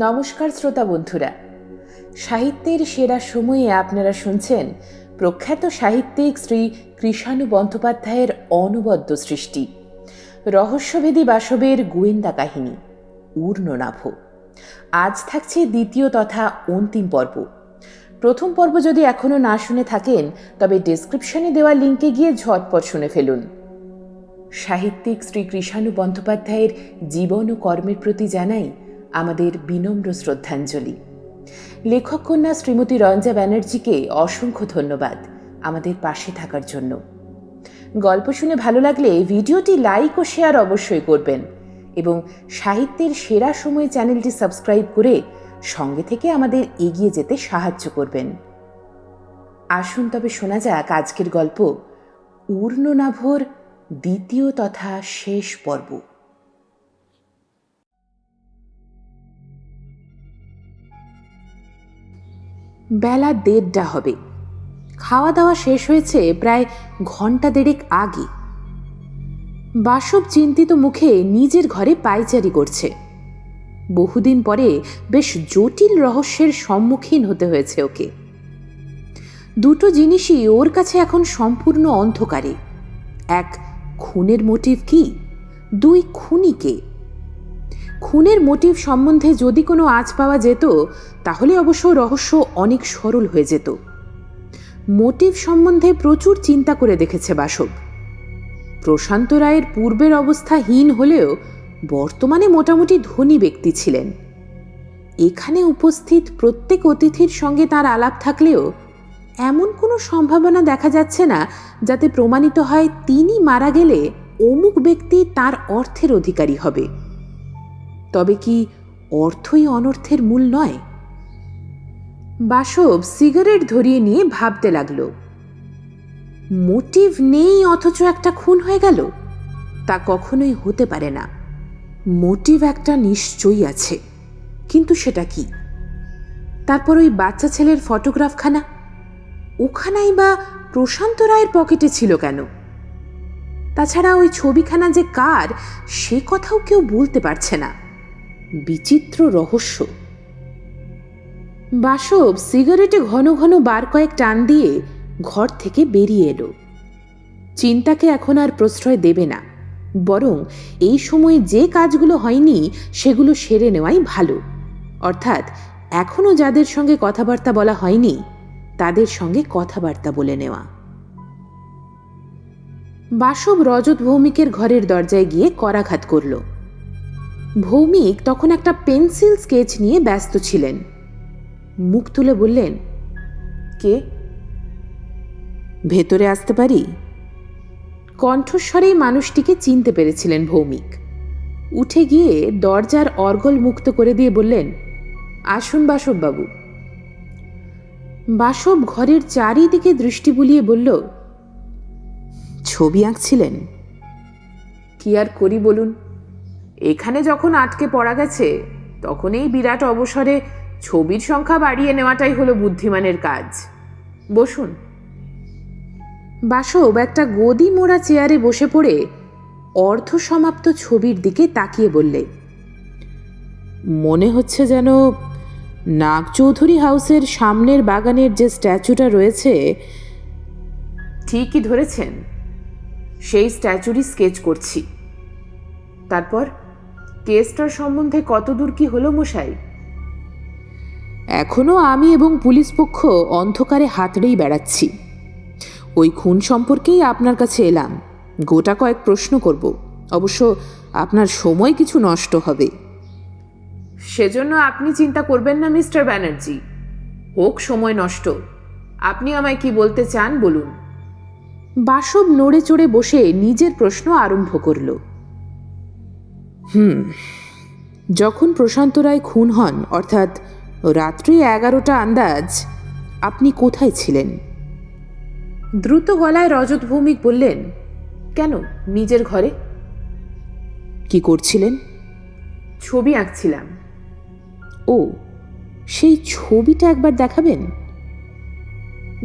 নমস্কার শ্রোতা বন্ধুরা, সাহিত্যের সেরা সময়ে আপনারা শুনছেন প্রখ্যাত সাহিত্যিক শ্রী কৃষাণু বন্দ্যোপাধ্যায়ের অনবদ্য সৃষ্টি রহস্যভেদী বাসবের গোয়েন্দা কাহিনী ঊর্ণনাভ। আজ থাকছে দ্বিতীয় তথা অন্তিম পর্ব। প্রথম পর্ব যদি এখনও না শুনে থাকেন তবে ডেসক্রিপশনে দেওয়া লিঙ্কে গিয়ে ঝটপট শুনে ফেলুন। সাহিত্যিক শ্রী কৃষাণু বন্দ্যোপাধ্যায়ের জীবন ও কর্মের প্রতি জানাই আমাদের বিনম্র শ্রদ্ধাঞ্জলি। লেখক কন্যা শ্রীমতী রঞ্জা ব্যানার্জিকে অসংখ্য ধন্যবাদ আমাদের পাশে থাকার জন্য। গল্প শুনে ভালো লাগলে ভিডিওটি লাইক ও শেয়ার অবশ্যই করবেন এবং সাহিত্যের সেরা সময় চ্যানেলটি সাবস্ক্রাইব করে সঙ্গে থেকে আমাদের এগিয়ে যেতে সাহায্য করবেন। আসুন তবে শোনা যাক আজকের গল্প ঊর্ণনাভর দ্বিতীয় তথা শেষ পর্ব। বেলা 1:30 হবে। খাওয়া দাওয়া শেষ হয়েছে প্রায় ঘন্টা দেড়েক আগে। বাসব চিন্তিত মুখে নিজের ঘরে পায়চারি করছে। বহুদিন পরে বেশ জটিল রহস্যের সম্মুখীন হতে হয়েছে ওকে। দুটো জিনিসই ওর কাছে এখন সম্পূর্ণ অন্ধকারে। এক, খুনের মোটিভ কি? দুই, খুনিকে। খুনের মোটিভ সম্বন্ধে যদি কোনো আঁচ পাওয়া যেত তাহলে অবশ্য রহস্য অনেক সরল হয়ে যেত। মোটিভ সম্বন্ধে প্রচুর চিন্তা করে দেখেছে বাসব। প্রশান্ত রায়ের পূর্বের অবস্থা হীন হলেও বর্তমানে মোটামুটি ধনী ব্যক্তি ছিলেন। এখানে উপস্থিত প্রত্যেক অতিথির সঙ্গে তার আলাপ থাকলেও এমন কোনো সম্ভাবনা দেখা যাচ্ছে না যাতে প্রমাণিত হয় তিনি মারা গেলে অমুক ব্যক্তি তার অর্থের অধিকারী হবে। তবে কি অর্থই অনর্থের মূল নয়? বাসব সিগারেট ধরিয়ে নিয়ে ভাবতে লাগল। মোটিভ নেই অথচ একটা খুন হয়ে গেল, তা কখনোই হতে পারে না। মোটিভ একটা নিশ্চয়ই আছে, কিন্তু সেটা কি? তারপর ওই বাচ্চা ছেলের ফটোগ্রাফখানা, ওখানাই বা প্রশান্ত রায়ের পকেটে ছিল কেন? তাছাড়া ওই ছবিখানা যে কার সে কথাও কেউ বলতে পারছে না। বিচিত্র রহস্য। বাসব সিগারেটে ঘন ঘন বার কয়েক টান দিয়ে ঘর থেকে বেরিয়ে এলো। চিন্তাকে এখন আর প্রশ্রয় দেবে না, বরং এই সময়ে যে কাজগুলো হয়নি সেগুলো সেরে নেওয়াই ভালো। অর্থাৎ এখনো যাদের সঙ্গে কথাবার্তা বলা হয়নি তাদের সঙ্গে কথাবার্তা বলে নেওয়া। বাসব রজত ভৌমিকের ঘরের দরজায় গিয়ে করাঘাত করল। ভৌমিক তখন একটা পেন্সিল স্কেচ নিয়ে ব্যস্ত ছিলেন। মুখ তুলে বললেন, কে? ভেতরে আসতে পারি? কণ্ঠস্বরেই মানুষটিকে চিনতে পেরেছিলেন ভৌমিক। উঠে গিয়ে দরজার অর্গল মুক্ত করে দিয়ে বললেন, আসুন বাসব বাবু। বাসব ঘরের চারিদিকে দৃষ্টি বুলিয়ে বলল, ছবি আঁকছিলেন? কি আর করি বলুন, এখানে যখন আটকে পড়া গেছে তখন এই বিরাট অবসরে ছবির সংখ্যা বাড়িয়ে নেওয়াটাই হলো বুদ্ধিমানের কাজ। বসুন। বাসব একটা গদি মোড়া চেয়ারে বসে পড়ে অর্ধসমাপ্ত ছবির দিকে তাকিয়ে বললে, মনে হচ্ছে যেন নাগচৌধুরী হাউসের সামনের বাগানের যে স্ট্যাচুটা রয়েছে। ঠিকই ধরেছেন, সেই স্ট্যাচুরই স্কেচ করছি। তারপর কেসটার সম্বন্ধে কতদূর কি হলো মশাই? এখনো আমি এবং পুলিশ পক্ষ অন্ধকারে হাতড়েই বেড়াচ্ছি। ওই খুন সম্পর্কেই আপনার কাছে এলাম। গোটা কয়েক প্রশ্ন করব, অবশ্য আপনার সময় কিছু নষ্ট হবে। সেজন্য আপনি চিন্তা করবেন না মিস্টার ব্যানার্জি, হোক সময় নষ্ট। আপনি আমায় কি বলতে চান বলুন। বাসব নড়ে চড়ে বসে নিজের প্রশ্ন আরম্ভ করল। যখন প্রশান্ত রায় খুন হন, অর্থাৎ রাত্রি 11টা আন্দাজ, আপনি কোথায় ছিলেন? দ্রুত গলায় রজত ভৌমিক বললেন, কেন, নিজের ঘরে। কি করছিলেন? ছবি আঁকছিলাম। ও, সেই ছবিটা একবার দেখাবেন?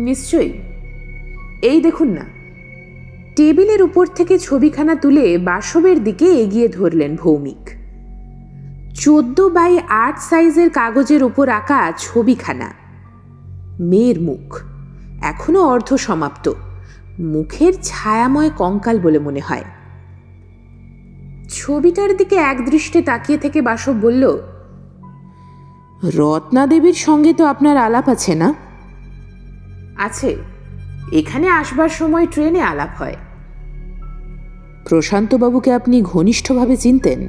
নিশ্চয়ই। এই দেখুন না। টেবিলের উপর থেকে ছবিখানা তুলে বাসবের দিকে এগিয়ে ধরলেন ভৌমিক। 14x8 সাইজের কাগজের উপর আঁকা ছবিখানা। মেয়ের মুখ, এখনো অর্ধ সমাপ্ত, মুখের ছায়াময় কঙ্কাল বলে মনে হয়। ছবিটার দিকে একদৃষ্টে তাকিয়ে থেকে বাসব বলল, রত্না দেবীর সঙ্গে তো আপনার আলাপ আছে না? আছে, এখানে আসবার সময় ট্রেনে আলাপ হয়। প্রশান্তবাবুকে আপনি ঘনিষ্ঠভাবে চিনতেন?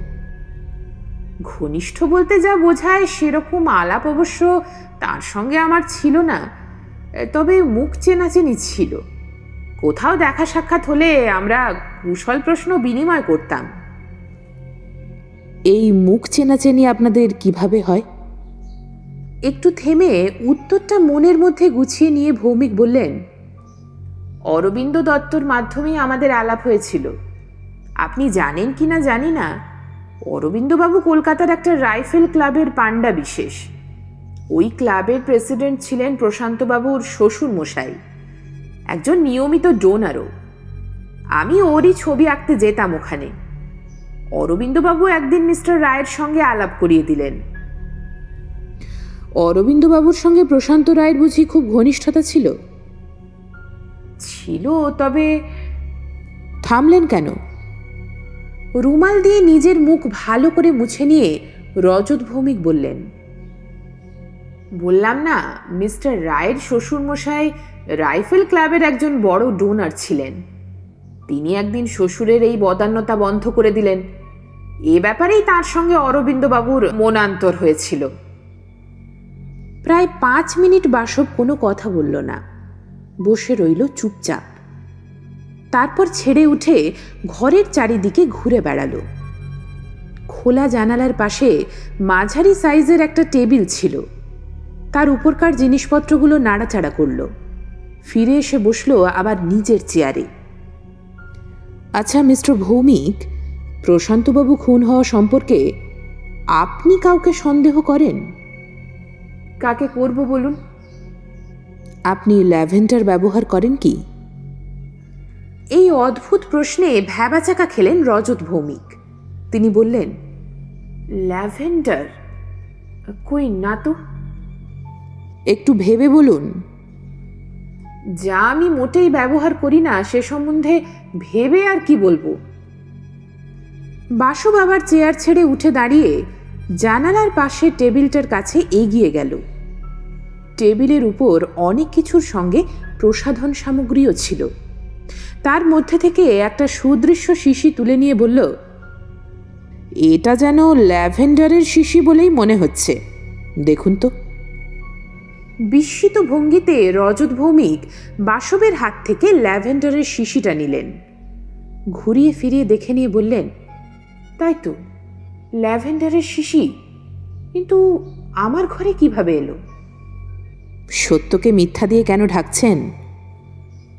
ঘনিষ্ঠ বলতে যা বোঝায় সেরকম আলাপ অবশ্য তার সঙ্গে আমার ছিল না, তবে মুখ চেনাচেনি ছিল। কোথাও দেখা সাক্ষাৎ হলে আমরা কুশল প্রশ্ন বিনিময় করতাম। এই মুখ চেনাচেনি আপনাদের কিভাবে হয়? একটু থেমে উত্তরটা মনের মধ্যে গুছিয়ে নিয়ে ভৌমিক বললেন, অরবিন্দ দত্তর মাধ্যমেই আমাদের আলাপ হয়েছিল। আপনি জানেন কি না জানি না, অরবিন্দবাবু কলকাতার একটা রাইফেল ক্লাবের পাণ্ডা বিশেষ। ওই ক্লাবের প্রেসিডেন্ট ছিলেন প্রশান্তবাবুর শ্বশুর মশাই, একজন নিয়মিত ডোনারও। আমি ওরই ছবি আঁকতে যেতাম ওখানে। অরবিন্দবাবু একদিন মিস্টার রায়ের সঙ্গে আলাপ করিয়ে দিলেন। অরবিন্দবাবুর সঙ্গে প্রশান্ত রায়ের বুঝি খুব ঘনিষ্ঠতা ছিল? ছিল, তবে। থামলেন কেন? রুমাল দিয়ে নিজের মুখ ভালো করে মুছে নিয়ে রজত ভৌমিক বললেন, বললাম না, মিস্টার রায়ের শ্বশুরমশাই রাইফেল ক্লাবের একজন বড় ডোনার ছিলেন। তিনি একদিন শ্বশুরের এই বদান্যতা বন্ধ করে দিলেন। এ ব্যাপারেই তার সঙ্গে অরবিন্দবাবুর মনান্তর হয়েছিল। প্রায় 5 মিনিট বাসব কোনো কথা বলল না, বসে রইল চুপচাপ। তারপর ছেড়ে উঠে ঘরের চারিদিকে ঘুরে বেড়ালো। খোলা জানালার পাশে মাঝারি সাইজের একটা টেবিল ছিল, তার উপরকার জিনিসপত্রগুলো নাড়াচাড়া করল। ফিরে এসে বসলো আবার নিজের চেয়ারে। আচ্ছা মিস্টার ভৌমিক, প্রশান্তবাবু খুন হওয়া সম্পর্কে আপনি কাউকে সন্দেহ করেন? কাকে করব বলুন? আপনি ল্যাভেন্ডার ব্যবহার করেন কি? এই অদ্ভুত প্রশ্নে ভ্যাবাচাকা খেলেন রজত ভৌমিক। তিনি বললেন, ল্যাভেন্ডার? কই না তো। একটু ভেবে বলুন। যা আমি মোটেই ব্যবহার করি না সে সম্বন্ধে ভেবে আর কি বলবো। বাসব আবার চেয়ার ছেড়ে উঠে দাঁড়িয়ে জানালার পাশে টেবিলটার কাছে এগিয়ে গেল। টেবিলের উপর অনেক কিছুর সঙ্গে প্রসাধন সামগ্রীও ছিল। তার মধ্যে থেকে একটা সুদৃশ্য শিশি তুলে নিয়ে বলল, এটা যেন ল্যাভেন্ডারের শিশি বলেই মনে হচ্ছে, দেখুন তো। বিস্মিত ভঙ্গিতে রজত ভৌমিক বাসবের হাত থেকে ল্যাভেন্ডারের শিশিটা নিলেন। ঘুরিয়ে ফিরিয়ে দেখে নিয়ে বললেন, তাই তো, ল্যাভেন্ডারের শিশি, কিন্তু আমার ঘরে কিভাবে এলো? সত্যকে মিথ্যা দিয়ে কেন ঢাকছেন?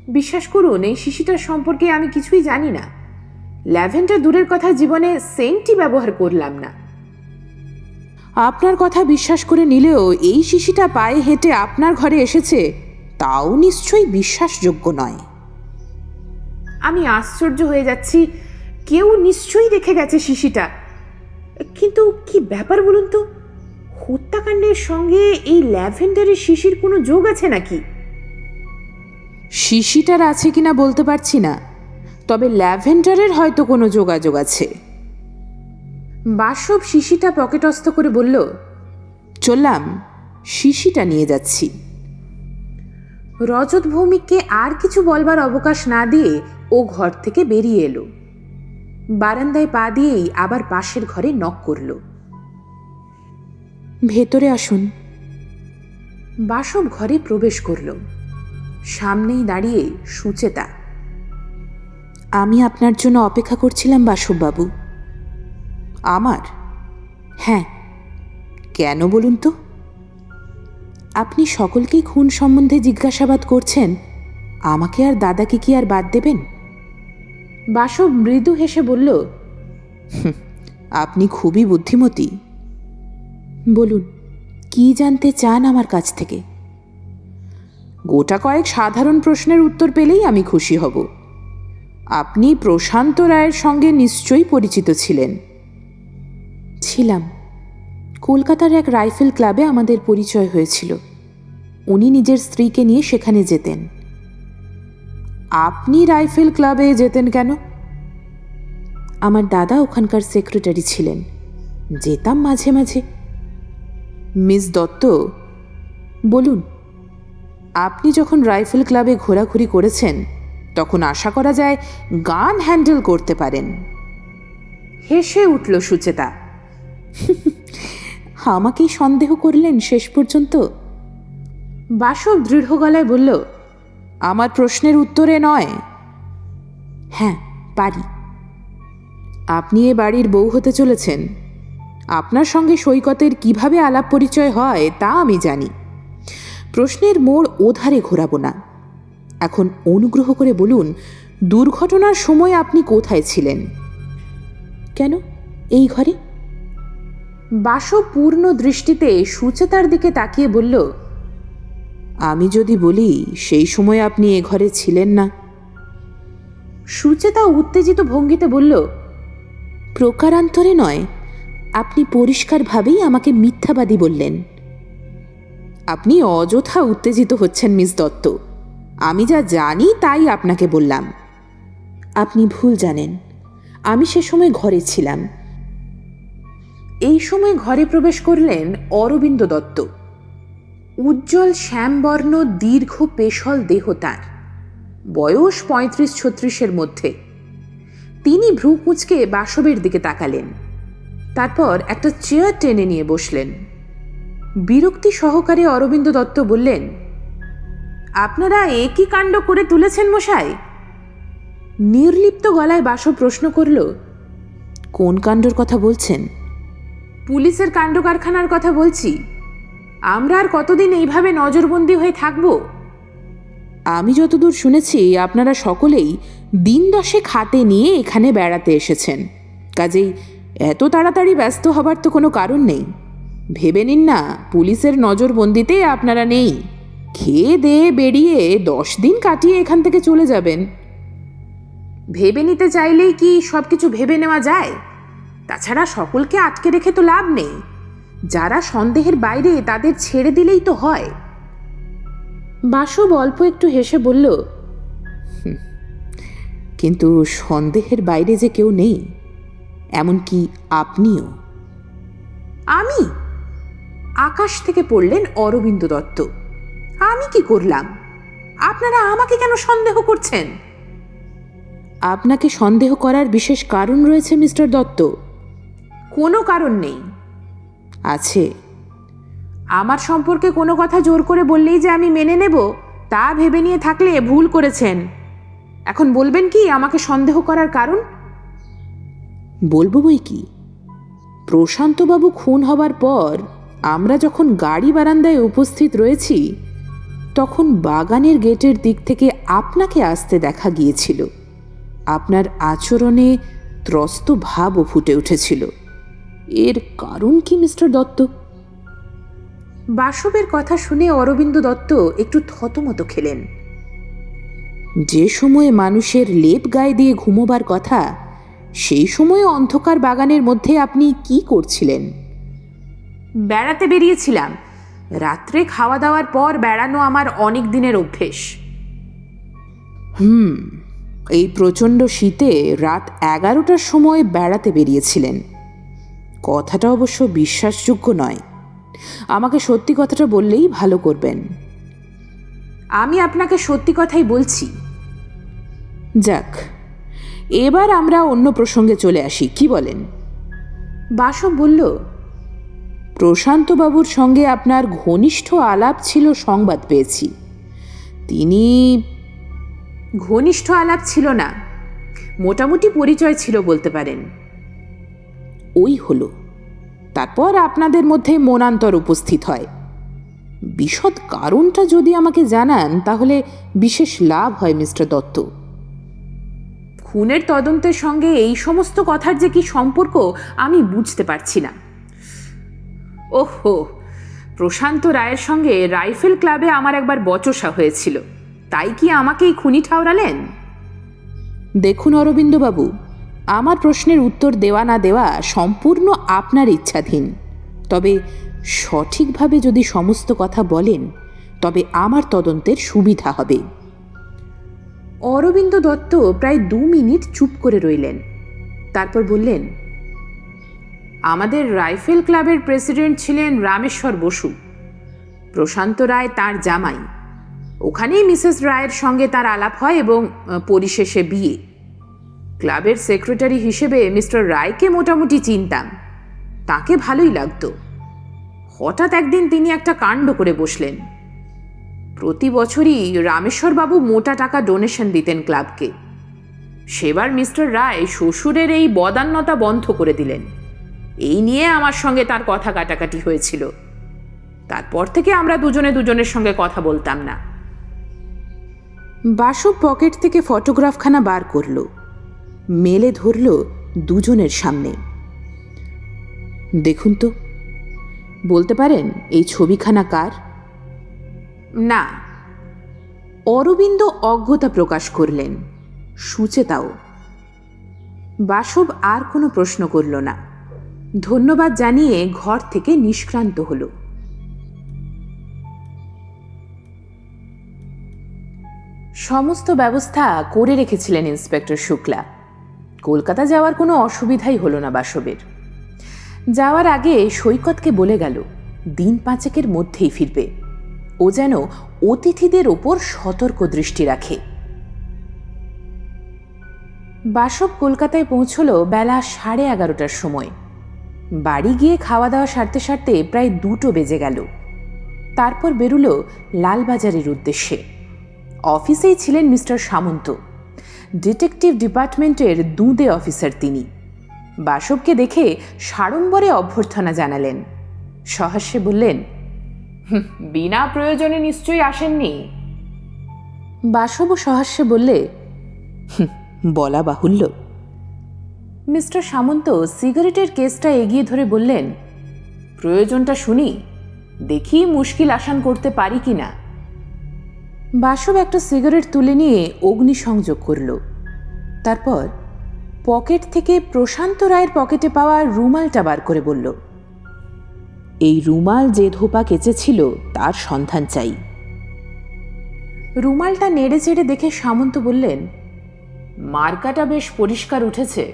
বিশ্বাস করুন, এই শিশিটার সম্পর্কে আমি কিছুই জানি না। ল্যাভেন্ডার দূরের কথা, জীবনে সেন্টই ব্যবহার করলাম না। আপনার কথা বিশ্বাস করে নিলেও এই শিশিটা পায়ে হেঁটে আপনার ঘরে এসেছে, তাও নিশ্চয়ই বিশ্বাসযোগ্য নয়। আমি আশ্চর্য হয়ে যাচ্ছি, কেউ নিশ্চয়ই রেখে গেছে শিশিটা। কিন্তু কি ব্যাপার বলুন তো, হত্যাকাণ্ডের সঙ্গে এই ল্যাভেন্ডারের শিশির কোনো যোগ আছে নাকি? শিশিটার আছে কিনা বলতে পারছি না, তবে ল্যাভেন্ডারের হয়তো কোনো যোগাযোগ আছে। বাসব শিশিটা পকেটস্থ করে বলল, চললাম, শিশিটা নিয়ে যাচ্ছি। রজত ভৌমিককে আর কিছু বলবার অবকাশ না দিয়ে ও ঘর থেকে বেরিয়ে এলো। বারান্দায় পা দিয়েই আবার পাশের ঘরে নক করল। ভেতরে আসুন। বাসব ঘরে প্রবেশ করল। সামনেই দাঁড়িয়ে সুচেতা। আমি আপনার জন্য অপেক্ষা করছিলাম বাসববাবু। আমার? হ্যাঁ। কেন বলুন তো? আপনি সকলকেই খুন সম্বন্ধে জিজ্ঞাসাবাদ করছেন, আমাকে আর দাদাকে কি আর বাদ দেবেন? বাসব মৃদু হেসে বলল, আপনি খুবই বুদ্ধিমতী। বলুন, কি জানতে চান আমার কাছ থেকে? গোটা কয়েক সাধারণ প্রশ্নের উত্তর পেলেই আমি খুশি হব। আপনি প্রশান্ত রায়ের সঙ্গে নিশ্চয়ই পরিচিত ছিলেন। ছিলাম, কলকাতার এক রাইফেল ক্লাবে আমাদের পরিচয় হয়েছিল। উনি নিজের স্ত্রীকে নিয়ে সেখানে যেতেন। আপনি রাইফেল ক্লাবে যেতেন কেন? আমার দাদা ওখানকার সেক্রেটারি ছিলেন, যেতাম মাঝে মাঝে। মিস দত্ত, বলুন, আপনি যখন রাইফেল ক্লাবে ঘোরাঘুরি করেছেন তখন আশা করা যায় গান হ্যান্ডেল করতে পারেন। হেসে উঠল সুচেতা। আমাকেই সন্দেহ করলেন শেষ পর্যন্ত? বাসব দৃঢ় গলায় বলল, আমার প্রশ্নের উত্তরে নয়। হ্যাঁ, পারি। আপনি এ বাড়ির বউ হতে চলেছেন। আপনার সঙ্গে সৈকতের কিভাবে আলাপ পরিচয় হয় তা আমি জানি। প্রশ্নের মোড় ওধারে ঘোরাবো না। এখন অনুগ্রহ করে বলুন, দুর্ঘটনার সময় আপনি কোথায় ছিলেন? কেন, এই ঘরে? বাসব পূর্ণ দৃষ্টিতে সুচেতার দিকে তাকিয়ে বলল, আমি যদি বলি সেই সময় আপনি এ ঘরে ছিলেন না? সুচেতা উত্তেজিত ভঙ্গিতে বলল, প্রকারান্তরে নয়, আপনি পরিষ্কারভাবেই আমাকে মিথ্যাবাদী বললেন। আপনি অযথা উত্তেজিত হচ্ছেন মিস দত্ত। আমি যা জানি তাই আপনাকে বললাম। আপনি ভুল জানেন। আমি সে সময় ঘরে ছিলাম। এই সময় ঘরে প্রবেশ করলেন অরবিন্দ দত্ত। উজ্জ্বল শ্যামবর্ণ দীর্ঘ পেশল দেহ তাঁর, বয়স 35-36-এর মধ্যে। তিনি ভ্রু কুঁচকে বাসবের দিকে তাকালেন, তারপর একটা চেয়ার টেনে নিয়ে বসলেন। বিরক্তি সহকারে অরবিন্দ দত্ত বললেন, আপনারা একই কাণ্ড করে তুলেছেন মশাই? নির্লিপ্ত গলায় বাসব প্রশ্ন করল, কোন কাণ্ডর কথা বলছেন? পুলিশের কাণ্ড কারখানার কথা বলছি। আমরা আর কতদিন এইভাবে নজরবন্দি হয়ে থাকব? আমি যতদূর শুনেছি আপনারা সকলেই দিন 10 হাতে নিয়ে এখানে বেড়াতে এসেছেন, কাজেই এত তাড়াতাড়ি ব্যস্ত হবার তো কোনো কারণ নেই। ভেবে নিন না পুলিশের নজরবন্দিতে আপনারা নেই। খেয়ে দেয়ে বেরিয়ে 10 দিন কাটিয়ে এখান থেকে চলে যাবেন। ভেবে নিতে চাইলেই কি সব কিছু ভেবে নেওয়া যায়? তাছাড়া সকলকে আটকে রেখে তো লাভ নেই। যারা সন্দেহের বাইরে তাদের ছেড়ে দিলেই তো হয়। বাসব অল্প একটু হেসে বলল, কিন্তু সন্দেহের বাইরে যে কেউ নেই, এমনকি আপনিও। আমি? আকাশ থেকে পড়লেন অরবিন্দ দত্ত। আমি কি করলাম? আপনারা আমাকে কেন সন্দেহ করছেন? আপনাকে সন্দেহ করার বিশেষ কারণ রয়েছে মিস্টার দত্ত। কোনো কারণ নেই। আছে। আমার সম্পর্কে কোনো কথা জোর করে বললেই যে আমি মেনে নেব, তা ভেবে নিয়ে থাকলে ভুল করেছেন। এখন বলবেন কি আমাকে সন্দেহ করার কারণ? বলবো বই কি। প্রশান্তবাবু খুন হবার পর আমরা যখন গাড়ি বারান্দায় উপস্থিত রয়েছি, তখন বাগানের গেটের দিক থেকে আপনাকে আসতে দেখা গিয়েছিল। আপনার আচরণে ত্রস্ত ভাবও ফুটে উঠেছিল। এর কারণ কি মিস্টার দত্ত? বাসবের কথা শুনে অরবিন্দ দত্ত একটু থতমত খেলেন। যে সময়ে মানুষের লেপ গায়ে দিয়ে ঘুমোবার কথা, সেই সময়ে অন্ধকার বাগানের মধ্যে আপনি কি করছিলেন? বেড়াতে বেরিয়েছিলাম। রাত্রে খাওয়া দাওয়ার পর বেড়ানো আমার অনেক দিনের অভ্যেস। এই প্রচণ্ড শীতে রাত 11টার সময় বেড়াতে বেরিয়েছিলেন। কথাটা অবশ্য বিশ্বাসযোগ্য নয়। আমাকে সত্যি কথাটা বললেই ভালো করবেন। আমি আপনাকে সত্যি কথাই বলছি। যাক, এবার আমরা অন্য প্রসঙ্গে চলে আসি, কি বলেন? বাসব বলল, প্রশান্তবাবুর সঙ্গে আপনার ঘনিষ্ঠ আলাপ ছিল সংবাদ পেয়েছি। তিনি ঘনিষ্ঠ আলাপ ছিল না, মোটামুটি পরিচয় ছিল বলতে পারেন। ওই হলো। তারপর আপনাদের মধ্যে মনান্তর উপস্থিত হয়। বিশদ কারণটা যদি আমাকে জানান তাহলে বিশেষ লাভ হয় মিস্টার দত্ত। খুনের তদন্তের সঙ্গে এই সমস্ত কথার যে কি সম্পর্ক আমি বুঝতে পারছি না। ওহো, প্রশান্ত রায়ের সঙ্গে রাইফেল ক্লাবে আমার একবার বচসা হয়েছিল, তাই কি আমাকেই খুনি ঠাউরালেন? দেখুন অরবিন্দবাবু, আমার প্রশ্নের উত্তর দেওয়া না দেওয়া সম্পূর্ণ আপনার ইচ্ছাধীন। তবে সঠিকভাবে যদি সমস্ত কথা বলেন তবে আমার তদন্তের সুবিধা হবে। অরবিন্দ দত্ত প্রায় 2 মিনিট চুপ করে রইলেন। তারপর বললেন, আমাদের রাইফেল ক্লাবের প্রেসিডেন্ট ছিলেন রামেশ্বর বসু। প্রশান্ত রায় তার জামাই। ওখানেই মিসেস রায়ের সঙ্গে তার আলাপ হয় এবং পরিশেষে বিয়ে। ক্লাবের সেক্রেটারি হিসেবে মিস্টার রায়কে মোটামুটি চিনতাম, তাকে ভালোই লাগতো। হঠাৎ একদিন তিনি একটা কাণ্ড করে বসলেন। প্রতি বছরই রামেশ্বরবাবু মোটা টাকা ডোনেশন দিতেন ক্লাবকে। সেবার মিস্টার রায় শ্বশুরের এই বদান্যতা বন্ধ করে দিলেন। এই নিয়ে আমার সঙ্গে তার কথা কাটাকাটি হয়েছিল। তারপর থেকে আমরা দুজনে দুজনের সঙ্গে কথা বলতাম না। বাসু পকেট থেকে ফটোগ্রাফখানা বার করল, মেলে ধরল দুজনের সামনে। দেখুন তো, বলতে পারেন এই ছবিখানা কার? না। অরবিন্দ অজ্ঞতা প্রকাশ করলেন, সুচেতাও। বাসব আর কোনো প্রশ্ন করল না, ধন্যবাদ জানিয়ে ঘর থেকে নিষ্ক্রান্ত হল। সমস্ত ব্যবস্থা করে রেখেছিলেন ইন্সপেক্টর শুক্লা। কলকাতা যাওয়ার কোনো অসুবিধাই হলো না বাসবের। যাওয়ার আগে সৈকতকে বলে গেল দিন 5 মধ্যেই ফিরবে। ও যেন অতিথিদের ওপর সতর্ক দৃষ্টি রাখে। বাসব কলকাতায় পৌঁছল বেলা 11:30টার সময়। বাড়ি গিয়ে খাওয়া দাওয়া সারতে সারতে প্রায় 2টো বেজে গেল। তারপর বেরুল লালবাজারের উদ্দেশ্যে। অফিসেই ছিলেন মিস্টার সামন্ত, ডিটেকটিভ ডিপার্টমেন্টের দুঁদে অফিসার তিনি। বাসবকে দেখে সাড়ম্বরে অভ্যর্থনা জানালেন। সহাস্যে বললেন, বিনা প্রয়োজনে নিশ্চয়ই আসেননি। বাসবও সহাস্যে বললে, বলা বাহুল্য। মিস্টার সামন্ত সিগারেটের কেসটা এগিয়ে ধরে বললেন, প্রয়োজনটা শুনি, দেখি মুশকিল আসান করতে পারি কি না। বাসব একটা সিগারেট তুলে নিয়ে অগ্নিসংযোগ করল। তারপর পকেট থেকে প্রশান্ত রায়ের পকেটে পাওয়া রুমালটা বার করে বলল, এই রুমাল যে ধোপা কেচেছিল তার সন্ধান চাই। রুমালটা নেড়ে চেড়ে দেখে সামন্ত বললেন, মার্কাটা বেশ পরিষ্কার উঠেছে,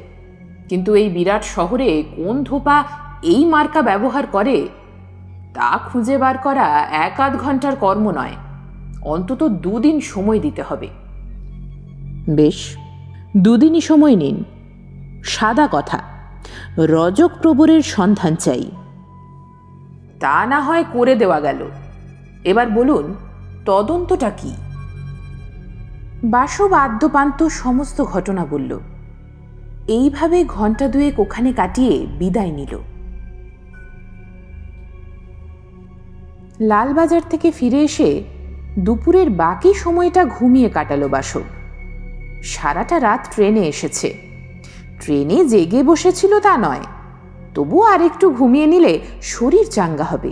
কিন্তু এই বিরাট শহরে কোন ধোপা এই মার্কা ব্যবহার করে তা খুঁজে বার করা 1-8 ঘন্টার কর্ম নয়, অন্তত 2 দিন সময় দিতে হবে। বেশ, 2 দিনই সময় নিন। সাদা কথা, রজক প্রবরের সন্ধান চাই। তা না হয় করে দেওয়া গেল। এবার বলুন তদন্তটা কি? বাসব আদ্যপান্ত সমস্ত ঘটনা বলল। এইভাবে ঘণ্টা 2 ওখানে কাটিয়ে বিদায় নিল। লালবাজার থেকে ফিরে এসে দুপুরের বাকি সময়টা ঘুমিয়ে কাটালো বাসব। সারাটা রাত ট্রেনে এসেছে। ট্রেনে জেগে বসেছিল তা নয়, তবু আর একটু ঘুমিয়ে নিলে শরীর চাঙ্গা হবে।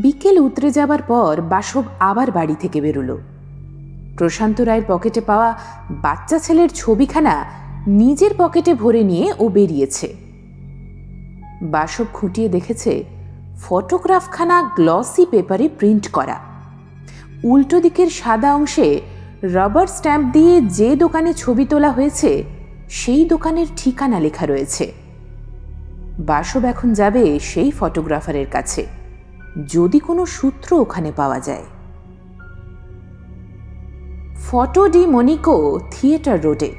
বিকেল উতরে যাবার পর বাসব আবার বাড়ি থেকে বেরোল। প্রশান্ত রায়ের পকেটে পাওয়া বাচ্চা ছেলের ছবিখানা নিজের পকেটে ভরে নিয়ে ও বেরিয়েছে। বাসব খুঁটিয়ে দেখেছে ফটোগ্রাফখানা গ্লসি পেপারে প্রিন্ট করা। উল্টো দিকের সাদা অংশে রাবার স্ট্যাম্প দিয়ে যে দোকানে ছবি তোলা হয়েছে সেই দোকানের ঠিকানা লেখা রয়েছে। বাসব এখন যাবে সেই ফটোগ্রাফারের কাছে, যদি কোনো সূত্র ওখানে পাওয়া যায়। ফটো ডি মনিকো থিয়েটার রোডে।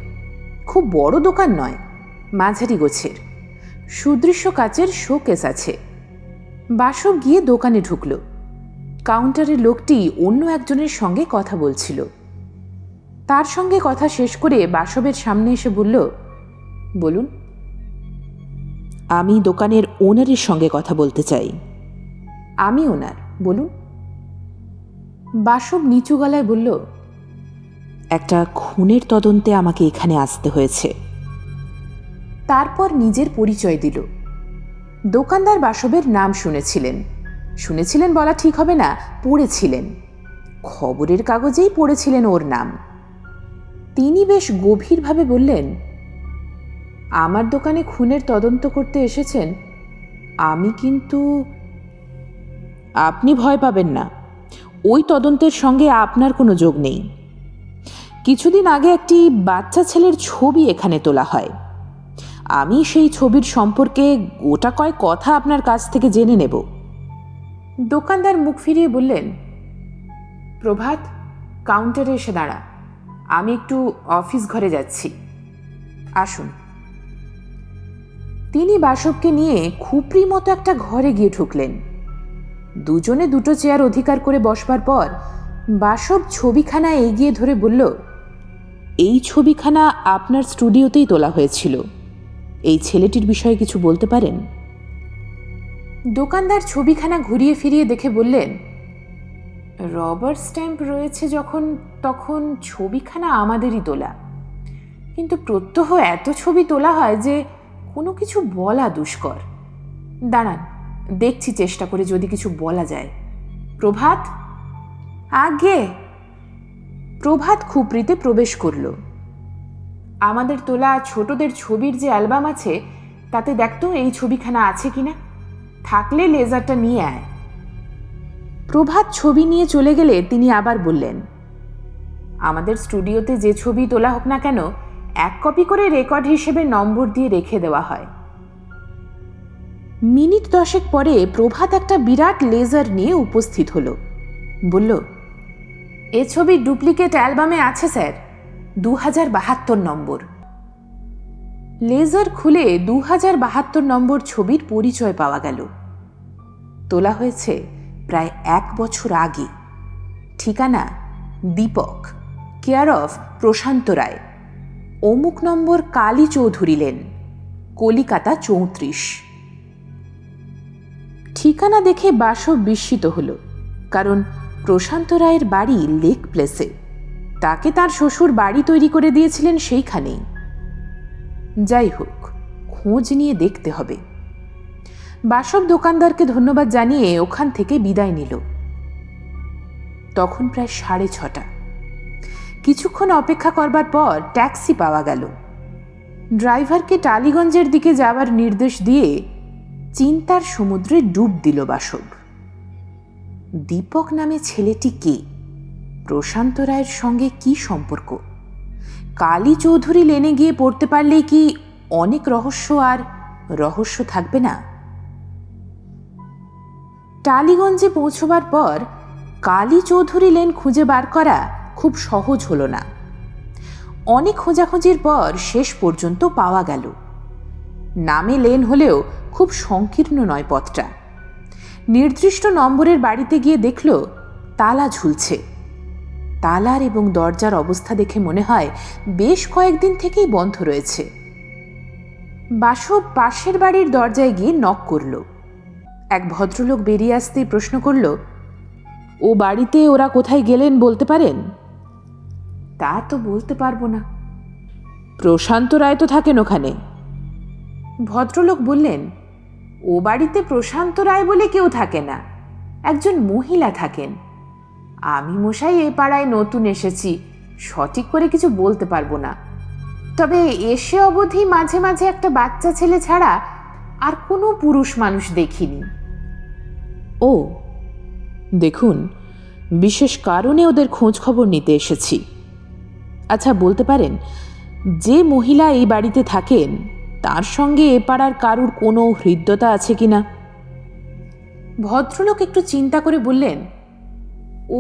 খুব বড় দোকান নয়, মাঝারি গোছের। সুদৃশ্য কাচের শোকেস আছে। বাসব গিয়ে দোকানে ঢুকল। কাউন্টারের লোকটি অন্য একজনের সঙ্গে কথা বলছিল। তার সঙ্গে কথা শেষ করে বাসবের সামনে এসে বলল, বলুন। আমি দোকানের ওনারের সঙ্গে কথা বলতে চাই। আমি ওনার, বলুন। বাসব নিচু গলায় বলল, একটা খুনের তদন্তে আমাকে এখানে আসতে হয়েছে। তারপর নিজের পরিচয় দিল। দোকানদার বাসবের নাম শুনেছিলেন বলা ঠিক হবে না, পড়েছিলেন। খবরের কাগজেই পড়েছিলেন ওর নাম। তিনি বেশ গভীরভাবে বললেন, আমার দোকানে খুনের তদন্ত করতে এসেছেন? আমি কিন্তু... আপনি ভয় পাবেন না, ওই তদন্তের সঙ্গে আপনার কোনো যোগ নেই। কিছুদিন আগে একটি বাচ্চা ছেলের ছবি এখানে তোলা হয়। আমি সেই ছবির সম্পর্কে গোটা কয়েক কথা আপনার কাছ থেকে জেনে নেব। দোকানদার মুখ ফিরিয়ে বললেন, প্রভাত, কাউন্টারে এসে দাঁড়া, আমি একটু অফিস ঘরে যাচ্ছি, আসুন। তিনি বাসবকে নিয়ে খুপড়ি মতো একটা ঘরে গিয়ে ঢুকলেন। দুজনে দুটো চেয়ার অধিকার করে বসবার পর বাসব ছবিখানা এগিয়ে ধরে বলল, এই ছবিখানা আপনার স্টুডিওতেই তোলা হয়েছিল। এই ছেলেটির বিষয়ে কিছু বলতে পারেন? দোকানদার ছবিখানা ঘুরিয়ে ফিরিয়ে দেখে বললেন, রবার স্ট্যাম্প রয়েছে যখন, তখন ছবিখানা আমাদেরই তোলা। কিন্তু প্রত্যহ এত ছবি তোলা হয় যে কোনো কিছু বলা দুষ্কর। দাঁড়ান, দেখছি চেষ্টা করে যদি কিছু বলা যায়। প্রভাত। আগে। প্রভাত খুপড়িতে প্রবেশ করল। আমাদের তোলা ছোটদের ছবির যে অ্যালবাম আছে তাতে দেখতো এই ছবিখানা আছে কিনা, থাকলে লেজারটা নিয়ে আয়। প্রভাত ছবি নিয়ে চলে গেলে তিনি আবার বললেন, আমাদের স্টুডিওতে যে ছবি তোলা হোক না কেন, 1 কপি করে রেকর্ড হিসেবে নম্বর দিয়ে রেখে দেওয়া হয়। মিনিট 10 পরে প্রভাত একটা বিরাট লেজার নিয়ে উপস্থিত হলো। বলল, এ ছবির ডুপ্লিকেট অ্যালবামে আছে স্যার, 2072 নম্বর। লেজার খুলে 2072 নম্বর ছবির পরিচয় পাওয়া গেল। তোলা হয়েছে প্রায় 1 বছর আগে। ঠিকানা দীপক, কেয়ার অফ প্রশান্ত রায়, অমুক নম্বর কালী চৌধুরী লেন, কলিকাতা 34। ঠিকানা দেখে বাসব বিস্মিত হল, কারণ প্রশান্ত রায়ের বাড়ি লেক প্লেসে। তাকে তার শ্বশুর বাড়ি তৈরি করে দিয়েছিলেন সেইখানেই। যাই হোক, খোঁজ নিয়ে দেখতে হবে। বাসব দোকানদারকে ধন্যবাদ জানিয়ে ওখান থেকে বিদায় নিল। তখন প্রায় 6:30। কিছুক্ষণ অপেক্ষা করবার পর ট্যাক্সি পাওয়া গেল। ড্রাইভারকে টালিগঞ্জের দিকে যাওয়ার নির্দেশ দিয়ে চিন্তার সমুদ্রে ডুব দিল বাসব। দীপক নামে ছেলেটি কে? প্রশান্ত রায়ের সঙ্গে কি সম্পর্ক? কালী চৌধুরী লেনে গিয়ে পড়তে পারলেই কি অনেক রহস্য আর রহস্য থাকবে না? টালিগঞ্জে পৌঁছবার পর কালী চৌধুরী লেন খুঁজে বার করা খুব সহজ হলো না। অনেক খোঁজাখুঁজির পর শেষ পর্যন্ত পাওয়া গেল। নামে লেন হলেও খুব সংকীর্ণ নয় পথটা। নির্দিষ্ট নম্বরের বাড়িতে গিয়ে দেখল তালা ঝুলছে। তালার এবং দরজার অবস্থা দেখে মনে হয় বেশ কয়েকদিন থেকেই বন্ধ রয়েছে। বাসব পাশের বাড়ির দরজায় গিয়ে নক করল। এক ভদ্রলোক বেরিয়ে আসতেই প্রশ্ন করল, ও বাড়িতে ওরা কোথায় গেলেন বলতে পারেন? তা তো বলতে পারবো না। প্রশান্ত রায় তো থাকেন ওখানে। ভদ্রলোক বললেন, ও বাড়িতে প্রশান্ত রায় বলে কেউ থাকে না, একজন মহিলা থাকেন। আমি মশাই এ পাড়ায় নতুন এসেছি, সঠিক করে কিছু বলতে পারবো না। তবে এসে অবধি মাঝে মাঝে একটা বাচ্চা ছেলে ছাড়া আর কোনো পুরুষ মানুষ দেখিনি। ও, দেখুন, বিশেষ কারণে ওদের খোঁজ খবর নিতে এসেছি। আচ্ছা, বলতে পারেন যে মহিলা এই বাড়িতে থাকেন তার সঙ্গে এ পাড়ার কারুর কোনো হৃদ্যতা আছে কিনা? ভদ্রলোক একটু চিন্তা করে বললেন,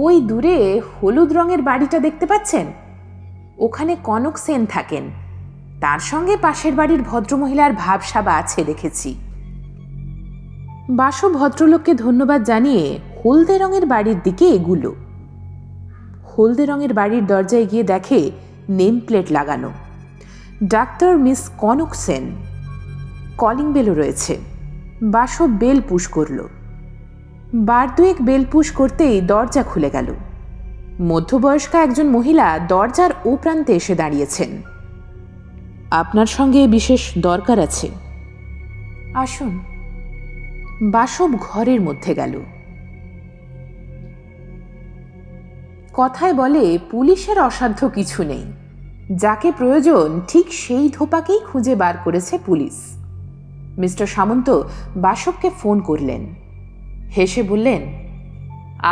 ওই দূরে হলুদ রঙের বাড়িটা দেখতে পাচ্ছেন, ওখানে কনক সেন থাকেন। তার সঙ্গে পাশের বাড়ির ভদ্রমহিলার ভাবসাবা আছে দেখেছি। বাসু ভদ্রলোককে ধন্যবাদ জানিয়ে হলদে রঙের বাড়ির দিকে এগুলো। হলদে রঙের বাড়ির দরজায় গিয়ে দেখে নেম প্লেট লাগানো, doctor miss Kanak Sen. Calling বেলও রয়েছে। বাসু বেল পুশ করল। বার দুয়েক বেল পুশ করতেই দরজা খুলে গেল। মধ্যবয়স্কা একজন মহিলা দরজার ও প্রান্তে এসে দাঁড়িয়েছেন। আপনার সঙ্গে বিশেষ দরকার আছে, আসুন। বাসব ঘরের মধ্যে গেল। কথায় বলে, পুলিশের অসাধ্য কিছু নেই। যাকে প্রয়োজন ঠিক সেই ধোপাকেই খুঁজে বার করেছে পুলিশ। মিস্টার সামন্ত বাসবকে ফোন করলেন। হেসে বললেন,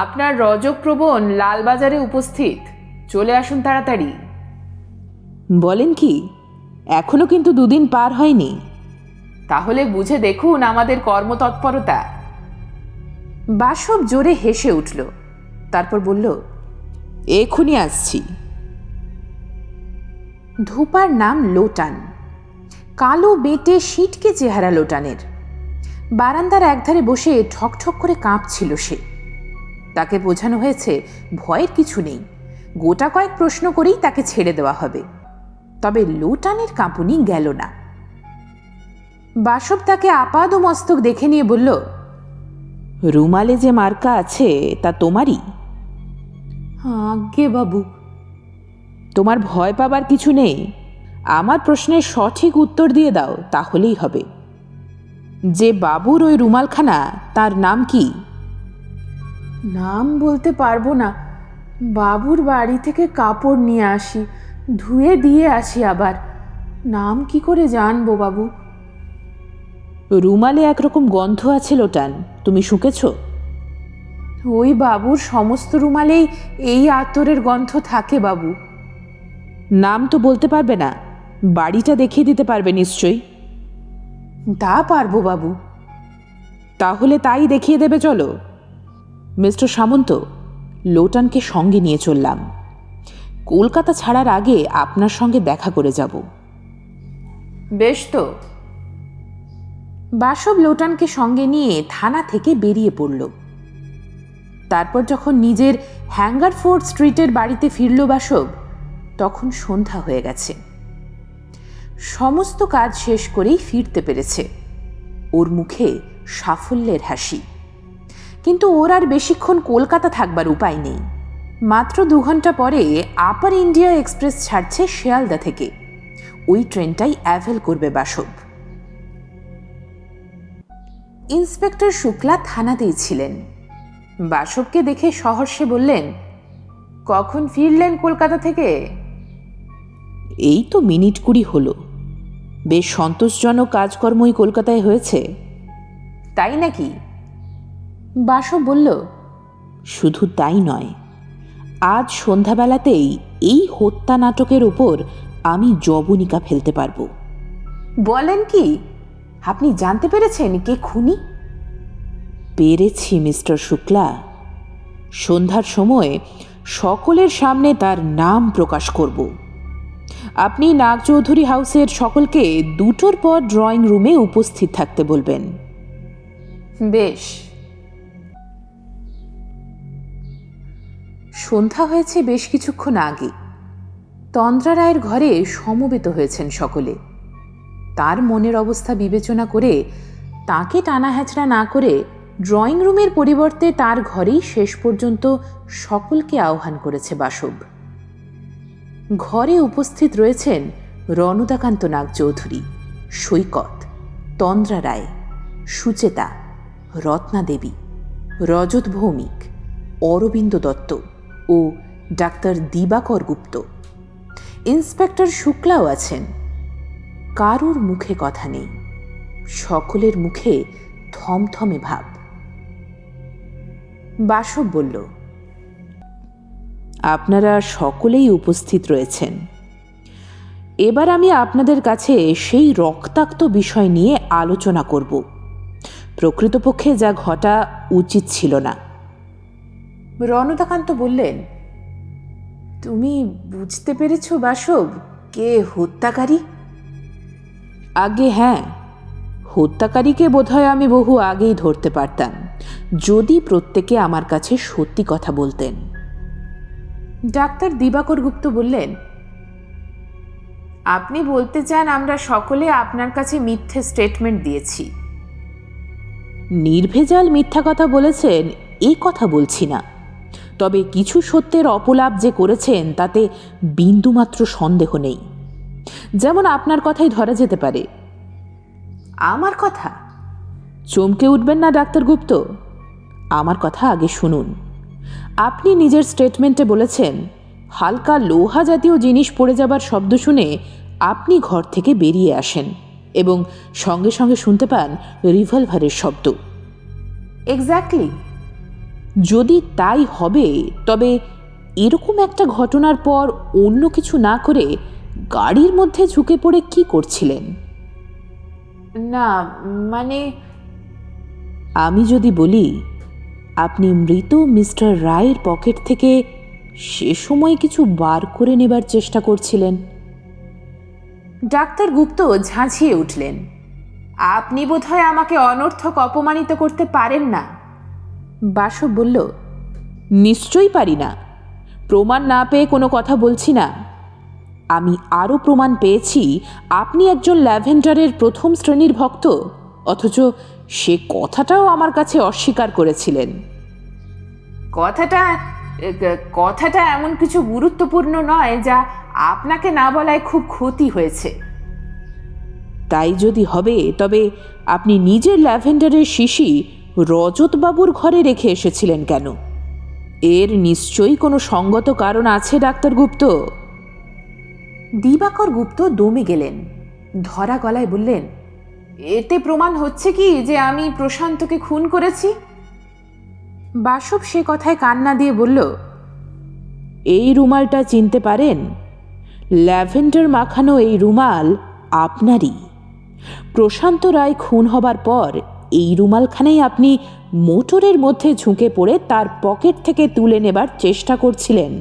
আপনার রজকপ্রবণ লালবাজারে উপস্থিত, চলে আসুন তাড়াতাড়ি। বলেন কি, এখনো কিন্তু 2 দিন পার হয়নি? তাহলে বুঝে দেখুন আমাদের কর্মতৎপরতা। বাসব জোরে হেসে উঠল, তারপর বলল, এক্ষুনি আসছি। ধূপার নাম লোটান। কালো বেঁটে সিটকে চেহারা লোটানের। বারান্দার একধারে বসে ঠকঠক করে কাঁপছিল সে। তাকে বোঝানো হয়েছে ভয়ের কিছু নেই, গোটা কয়েক প্রশ্ন করেই তাকে ছেড়ে দেওয়া হবে। তবে লোটানের কাঁপুনি গেল না। বাসব তাকে আপাদ মস্তক দেখে নিয়ে বলল, রুমালে যে মার্কা আছে তা তোমারই? আজ্ঞে বাবু। তোমার ভয় পাবার কিছু নেই, আমার প্রশ্নের সঠিক উত্তর দিয়ে দাও, তাহলেই হবে। যে বাবুর ওই রুমালখানা, তার নাম কি? নাম বলতে পারবো না, বাবুর বাড়ি থেকে কাপড় নিয়ে আসি, ধুয়ে দিয়ে আসি আবার, নাম কি করে জানবো বাবু? রুমালে একরকম গন্ধ আছে লোটান, তুমি শুকেছ? ওই বাবুর সমস্ত রুমালেই এই আতরের গন্ধ থাকে বাবু। নাম তো বলতে পারবে না, বাড়িটা দেখিয়ে দিতে পারবে নিশ্চয়ই? তা পারবো বাবু। তাহলে তাই দেখিয়ে দেবে, চলো। মিস্টার সামন্ত, লোটানকে সঙ্গে নিয়ে চললাম। কলকাতা ছাড়ার আগে আপনার সঙ্গে দেখা করে যাব। বেশ তো। বাসব লোটানকে সঙ্গে নিয়ে থানা থেকে বেরিয়ে পড়ল। তারপর যখন নিজের হ্যাঙ্গারফোর্ড স্ট্রিটের বাড়িতে ফিরল বাসব, তখন সন্ধ্যা হয়ে গেছে। সমস্ত কাজ শেষ করেই ফিরতে পেরেছে। ওর মুখে সাফল্যের হাসি। কিন্তু ওর আর বেশিক্ষণ কলকাতা থাকবার উপায় নেই। মাত্র 2 ঘন্টা পরে আপার ইন্ডিয়া এক্সপ্রেস ছাড়ছে শিয়ালদা থেকে। ওই ট্রেনটাই অ্যাভেল করবে বাসব। ইন্সপেক্টর শুক্লা থানাতেই ছিলেন। বাসবকে দেখে সহর্ষে বললেন, কখন ফিরলেন কলকাতা থেকে? এই তো মিনিট 20 হলো। বেশ সন্তোষজনক কাজকর্মই কলকাতায় হয়েছে। তাই নাকি? বাসব বলল, শুধু তাই নয়, আজ সন্ধ্যাবেলাতেই এই হত্যা নাটকের ওপর আমি জবনিকা ফেলতে পারবো। বলেন কি, আপনি জানতে পেরেছেন কে খুনি? পেরেছি মিস্টার শুক্লা। সন্ধ্যার সময় সকলের সামনে তার নাম প্রকাশ করব। আপনি নাগচৌধুরী হাউসের সকলকে 2টোর পর ড্রয়িং রুমে উপস্থিত থাকতে বলবেন। বেশ। সন্ধ্যা হয়েছে বেশ কিছুক্ষণ আগে। তন্দ্রা রায়ের ঘরে সমবেত হয়েছেন সকলে। তার মনের অবস্থা বিবেচনা করে তাকে টানা হ্যাচড়া না করে ড্রয়িং রুমের পরিবর্তে তার ঘরেই শেষ পর্যন্ত সকলকে আহ্বান করেছে বাসব। ঘরে উপস্থিত রয়েছেন রণদাকান্ত নাগচৌধুরী, সৈকত, তন্দ্রা রায়, সুচেতা, রত্না দেবী, রজত ভৌমিক, অরবিন্দ দত্ত ও ডাক্তার দিবাকর গুপ্ত। ইন্সপেক্টর শুক্লাও আছেন। কারুর মুখে কথা নেই, সকলের মুখে থমথমে ভাব। বাসব বলল, আপনারা সকলেই উপস্থিত রয়েছেন। এবার আমি আপনাদের কাছে সেই রক্তাক্ত বিষয় নিয়ে আলোচনা করব। প্রকৃতপক্ষে যা ঘটা উচিত ছিল না। রণদাকান্ত বললেন, তুমি বুঝতে পেরেছ বাসব কে হত্যাকারী? আগে হ্যাঁ, হত্যাকারীকে বোধহয় আমি বহু আগেই ধরতে পারতাম, যদি প্রত্যেকে আমার কাছে সত্যি কথা বলতেন। ডাক্তার দিবাকর গুপ্ত বললেন, আপনি বলতে চান আমরা সকলে আপনার কাছে মিথ্যে স্টেটমেন্ট দিয়েছি? নির্ভেজাল মিথ্যা কথা বলেছেন এই কথা বলছি না, তবে কিছু সত্যের অপলাপ যে করেছেন তাতে বিন্দুমাত্র সন্দেহ নেই। যেমন আপনার কথাই ধরা যেতে পারে। আমার কথা? চমকে উঠবেন না ডাক্তার গুপ্ত, আমার কথা আগে শুনুন। আপনি নিজের স্টেটমেন্টে বলেছেন হালকা লোহা জাতীয় জিনিস পড়ে যাবার শব্দ শুনে আপনি ঘর থেকে বেরিয়ে আসেন, এবং সঙ্গে সঙ্গে শুনতে পান রিভলভারের শব্দ। এক্স্যাক্টলি। যদি তাই হবে, তবে এরকম একটা ঘটনার পর অন্য কিছু না করে গাড়ির মধ্যে ঝুঁকে পড়ে কি করছিলেন? না, মানে আমি যদি বলি আপনি মৃত মিস্টার রায়ের পকেট থেকে সে সময় কিছু বার করে নেবার চেষ্টা করছিলেন। ডাক্তার গুপ্ত ঝাঁঝিয়ে উঠলেন। আপনি বোধহয় আমাকে অনর্থক অপমানিত করতে পারেন না। বাসু বলল, নিশ্চয়ই পারি না। প্রমাণ না পেয়ে কোনো কথা বলছি না। আমি আরও প্রমাণ পেয়েছি আপনি একজন ল্যাভেন্ডারের প্রথম শ্রেণীর ভক্ত, অথচ সে কথাটাও আমার কাছে অস্বীকার করেছিলেন। কথাটা এমন কিছু গুরুত্বপূর্ণ নয় যা আপনাকে না বলায় খুব ক্ষতি হয়েছে। তাই যদি হবে, তবে আপনি নিজের ল্যাভেন্ডারের শিশি রজতবাবুর ঘরে রেখে এসেছিলেন কেন? এর নিশ্চয়ই কোনো সঙ্গত কারণ আছে ডাক্তার গুপ্ত। দিবাকর গুপ্ত দমে গেলেন, ধরা গলায় বললেন, এতে প্রমাণ হচ্ছে কি যে আমি প্রশান্তকে খুন করেছি? বাসব সে কথায় কান্না দিয়ে বলল, এই রুমালটা চিনতে পারেন? ল্যাভেন্ডার মাখানো এই রুমাল আপনারই। প্রশান্ত রায় খুন হবার পর এই রুমালখানেই আপনি মোটরের মধ্যে ঝুঁকে পড়ে তার পকেট থেকে তুলে নেবার চেষ্টা করছিলেন।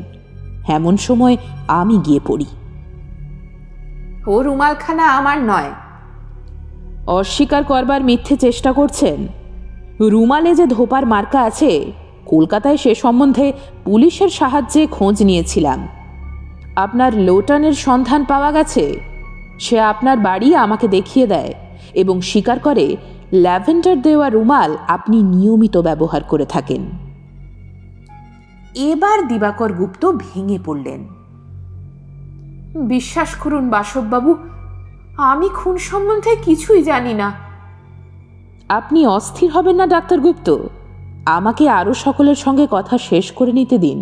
এমন সময় আমি গিয়ে পড়ি। ও রুমালখানা আমার নয়। অস্বীকার করবার মিথ্যে চেষ্টা করছেন। রুমালে যে ধোপার মার্কা আছে, কলকাতায় সে সম্বন্ধে পুলিশের সাহায্যে খোঁজ নিয়েছিলাম। আপনার লোটানের সন্ধান পাওয়া গেছে। সে আপনার বাড়ি আমাকে দেখিয়ে দেয় এবং স্বীকার করে ল্যাভেন্ডার দেওয়া রুমাল আপনি নিয়মিত ব্যবহার করে থাকেন। এবার দিবাকর গুপ্ত ভেঙে পড়লেন। বিশ্বাস করুন বাসববাবু, আমি খুন সম্বন্ধে কিছুই জানি না। আপনি অস্থির হবেন না ডাক্তার গুপ্ত। আমাকে আরও সকলের সঙ্গে কথা শেষ করে নিতে দিন।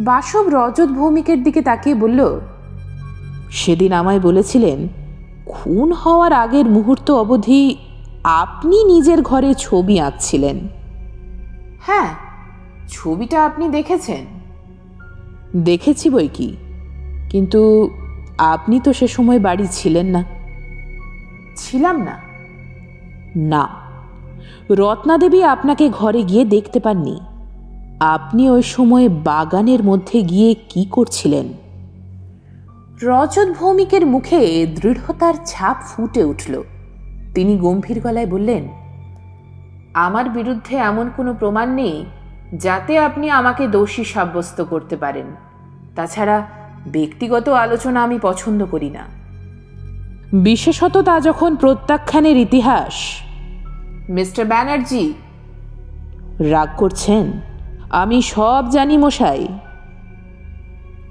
বাসব রজত ভৌমিকের দিকে তাকিয়ে বলল, সেদিন আমায় বলেছিলেন খুন হওয়ার আগের মুহূর্ত অবধি আপনি নিজের ঘরে ছবি আঁকছিলেন। হ্যাঁ, ছবিটা আপনি দেখেছেন? দেখেছি বই কি, কিন্তু আপনি তো সে সময় বাড়ি ছিলেন না। ছিলাম না? না, রত্নাদেবী আপনাকে ঘরে গিয়ে দেখতে পাননি। আপনি ওই সময় বাগানের মধ্যে গিয়ে কি করছিলেন? রজত ভৌমিকের মুখে দৃঢ়তার ছাপ ফুটে উঠল। তিনি গম্ভীর গলায় বললেন, আমার বিরুদ্ধে এমন কোনো প্রমাণ নেই যাতে আপনি আমাকে দোষী সাব্যস্ত করতে পারেন। তাছাড়া ব্যক্তিগত আলোচনা আমি পছন্দ করি না, বিশেষত তা যখন প্রত্যাখ্যানের ইতিহাস। মিস্টার ব্যানার্জি, রাগ করছেন? আমি সব জানি মশাই।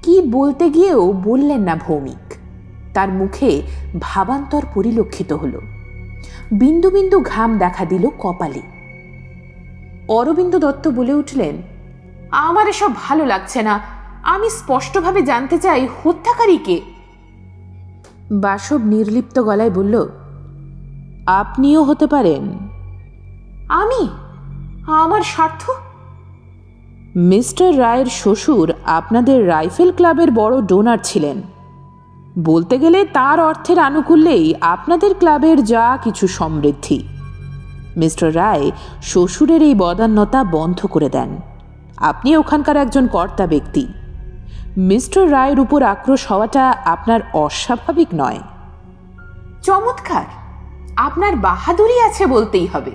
কি বলতে গিয়েও বললেন না ভৌমিক। তার মুখে ভাবান্তর পরিলক্ষিত হল। বিন্দু বিন্দু ঘাম দেখা দিল কপালে। অরবিন্দ দত্ত বলে উঠলেন, আমার এসব ভালো লাগছে না। আমি স্পষ্টভাবে জানতে চাই হত্যাকারী কে। বাসব নির্লিপ্ত গলায় বলল, আপনিও হতে পারেন। আমি? আমার স্বার্থ? মিস্টার রায়ের শ্বশুর আপনাদের রাইফেল ক্লাবের বড় ডোনার ছিলেন। বলতে গেলে তার অর্থের আনুকূল্যেই আপনাদের ক্লাবের যা কিছু সমৃদ্ধি। মিস্টার রায় শ্বশুরের এই বদান্যতা বন্ধ করে দেন। আপনি ওখানকার একজন কর্তা ব্যক্তি। মিস্টার রায়ের উপর আক্রোশ হওয়াটা আপনার অস্বাভাবিক নয়। চমৎকার, আপনার বাহাদুরি আছে বলতেই হবে।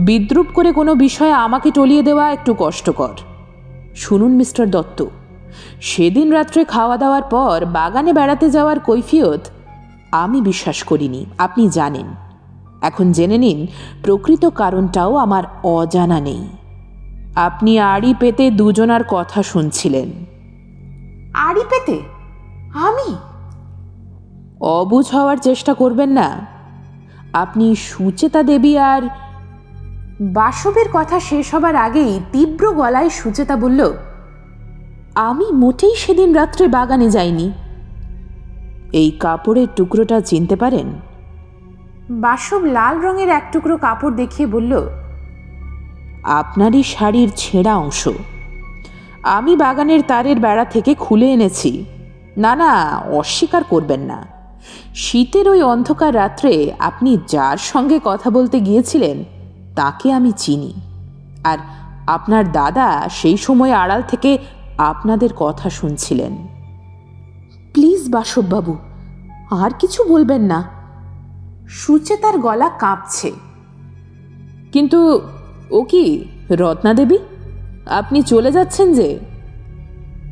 বিদ্রূপ করে কোনো বিষয়ে আমাকে টলিয়ে দেওয়া একটু কষ্টকর। শুনুন মিস্টার দত্ত, সেদিন রাত্রে খাওয়া দাওয়ার পর বাগানে বেড়াতে যাওয়ার কৈফিয়ত আমি বিশ্বাস করিনি, আপনি জানেন। এখন জেনে নিন প্রকৃত কারণটাও আমার অজানা নেই। আপনি আড়ি পেতে দুজনার কথা শুনছিলেন। আড়ি পেতে? আমি? অবুঝ হওয়ার চেষ্টা করবেন না। আপনি সুচেতা দেবী আর... বাসবের কথা শেষ হবার আগেই তীব্র গলায় সুচেতা বলল, আমি মোটেই সেদিন রাত্রে বাগানে যাইনি। এই কাপড়ের টুকরোটা চিনতে পারেন? বাসব লাল রঙের এক টুকরো কাপড় দেখিয়ে বলল, আপনারই শাড়ির ছেঁড়া অংশ। আমি বাগানের তারের বেড়া থেকে খুলে এনেছি। না না, অস্বীকার করবেন না। শীতের ওই অন্ধকার রাত্রে আপনি যার সঙ্গে কথা বলতে গিয়েছিলেন তাকে আমি চিনি। আর আপনার দাদা সেই সময় আড়াল থেকে আপনাদের কথা শুনছিলেন। প্লিজ বাসববাবু, আর কিছু বলবেন না। সুচেতার গলা কাঁপছে। কিন্তু ও কি রত্না দেবী? আপনি চলে যাচ্ছেন যে?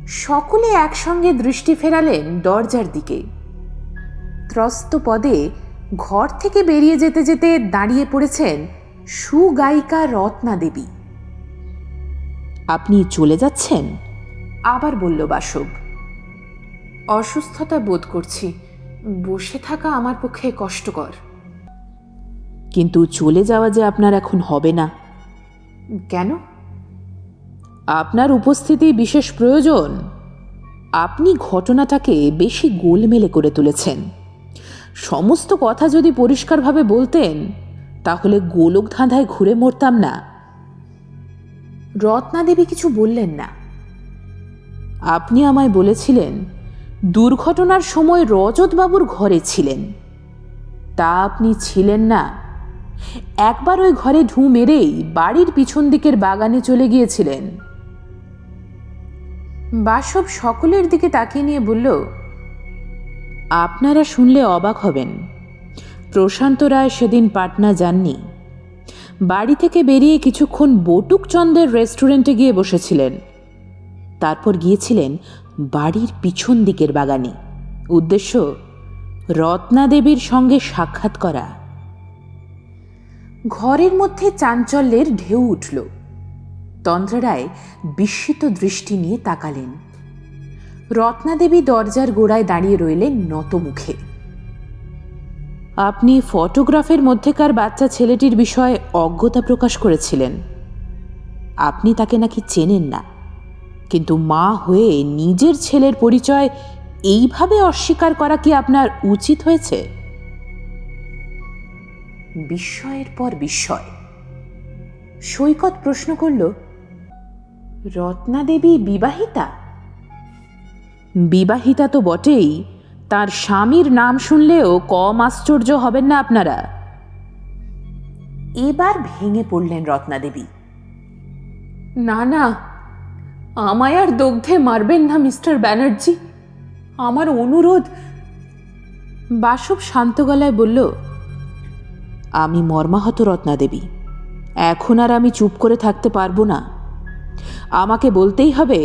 সকলে একসঙ্গে দৃষ্টি ফেরালেন দরজার দিকে। ত্রস্ত পদে ঘর থেকে বেরিয়ে যেতে যেতে দাঁড়িয়ে পড়েছেন সুগায়িকা রত্না দেবী। আপনি চলে যাচ্ছেন? আবার বলল বাসব। অসুস্থতা বোধ করছি, বসে থাকা আমার পক্ষে কষ্টকর। কিন্তু চলে যাওয়া যে আপনার এখন হবে না। কেন? আপনার উপস্থিতি বিশেষ প্রয়োজন। আপনি ঘটনাটাকে বেশি গোলমেলে করে তুলেছেন। সমস্ত কথা যদি পরিষ্কারভাবে বলতেন তাহলে গোলক ধাঁধায় ঘুরে মরতাম না। রত্নাদেবী কিছু বললেন না। আপনি আমায় বলেছিলেন দুর্ঘটনার সময় রজতবাবুর ঘরে ছিলেন। তা আপনি ছিলেন না। একবার ওই ঘরে ঢুঁ মেরেই বাড়ির পিছন দিকের বাগানে চলে গিয়েছিলেন। বাসব সকলের দিকে তাকিয়ে নিয়ে বলল, আপনারা শুনলে অবাক হবেন, প্রশান্ত রায় সেদিন পাটনা যাননি। বাড়ি থেকে বেরিয়ে কিছুক্ষণ বটুকচন্দ্রের রেস্টুরেন্টে গিয়ে বসেছিলেন। তারপর গিয়েছিলেন বাড়ির পিছন দিকের বাগানে। উদ্দেশ্য রত্না দেবীর সঙ্গে সাক্ষাৎ করা। ঘরের মধ্যে চাঞ্চল্যের ঢেউ উঠল। তন্দ্রা রায় বিস্মিত দৃষ্টি নিয়ে তাকালেন। রত্নাদেবী দরজার গোড়ায় দাঁড়িয়ে রইলেন নত মুখে। আপনি ফটোগ্রাফের মধ্যেকার বাচ্চা ছেলেটির বিষয়ে অজ্ঞতা প্রকাশ করেছিলেন। আপনি তাকে নাকি চেনেন না, কিন্তু মা হয়ে নিজের ছেলের পরিচয় এইভাবে অস্বীকার করা কি আপনার উচিত হয়েছে? বিস্ময়ের পর বিস্ময়। সৈকত প্রশ্ন করল, রত্নাদেবী বিবাহিতা? বিবাহিতা তো বটেই, তার স্বামীর নাম শুনলেও কম আশ্চর্য হবেন না আপনারা। এবার ভেঙে পড়লেন রত্নাদেবী। না না, আমায় আর দগ্ধে মারবেন না মিস্টার ব্যানার্জি, আমার অনুরোধ। বাসব শান্ত গলায় বলল, আমি মর্মাহত রত্নাদেবী। এখন আর আমি চুপ করে থাকতে পারবো না। আমাকে বলতেই হবে,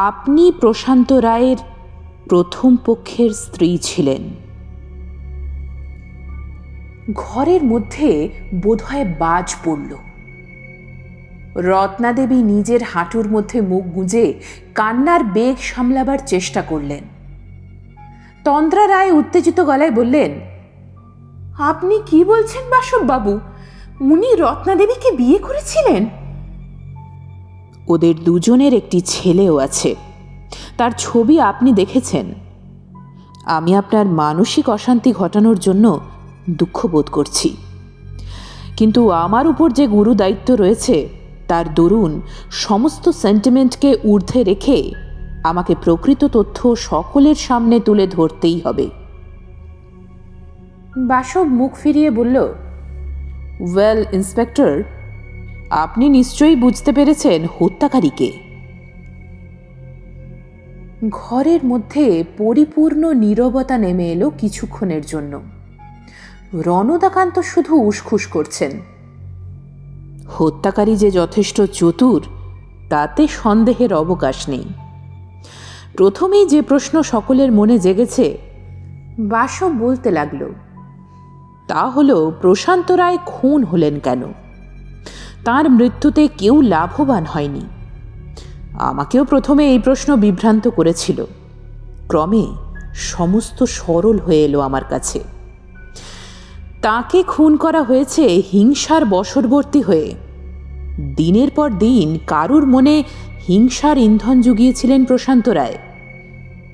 আপনি প্রশান্ত রায়ের প্রথম পক্ষের স্ত্রী ছিলেন। ঘরের মধ্যে বোধহয় বাজ পড়ল। রত্নাদেবী নিজের হাঁটুর মধ্যে মুখ গুঁজে কান্নার বেগ সামলাবার চেষ্টা করলেন। তন্দ্রা রায় উত্তেজিত গলায় বললেন, আপনি কি বলছেন বাসববাবু? উনি রত্নাদেবীকে বিয়ে করেছিলেন? ওদের দুজনের একটি ছেলেও আছে, তার ছবি আপনি দেখেছেন। আমি আপনার মানসিক অশান্তি ঘটানোর জন্য দুঃখ বোধ করছি, কিন্তু আমার উপর যে গুরু দায়িত্ব রয়েছে তার দরুন সমস্ত সেন্টিমেন্টকে ঊর্ধ্বে রেখে আমাকে প্রকৃত তথ্য সকলের সামনে তুলে ধরতেই হবে। বাসব মুখ ফিরিয়ে বলল, ওয়েল ইন্সপেক্টর, আপনি নিশ্চয়ই বুঝতে পেরেছেন হত্যাকারীকে। ঘরের মধ্যে পরিপূর্ণ নীরবতা নেমে এলো কিছুক্ষণের জন্য। রণদাকান্ত শুধু উসখুস করছেন। হত্যাকারী যে যথেষ্ট চতুর তাতে সন্দেহের অবকাশ নেই। প্রথমেই যে প্রশ্ন সকলের মনে জেগেছে, বাসব বলতে লাগল, তা হল প্রশান্ত রায় খুন হলেন কেন? তার মৃত্যুতে কেউ লাভবান হয়নি। আমাকেও প্রথমে এই প্রশ্ন বিভ্রান্ত করেছিল। ক্রমে সমস্ত সরল হয়ে এলো আমার কাছে। তাকে খুন করা হয়েছে হিংসার বশবর্তী হয়ে। দিনের পর দিন কারুর মনে হিংসার ইন্ধন জুগিয়েছিলেন প্রশান্ত রায়।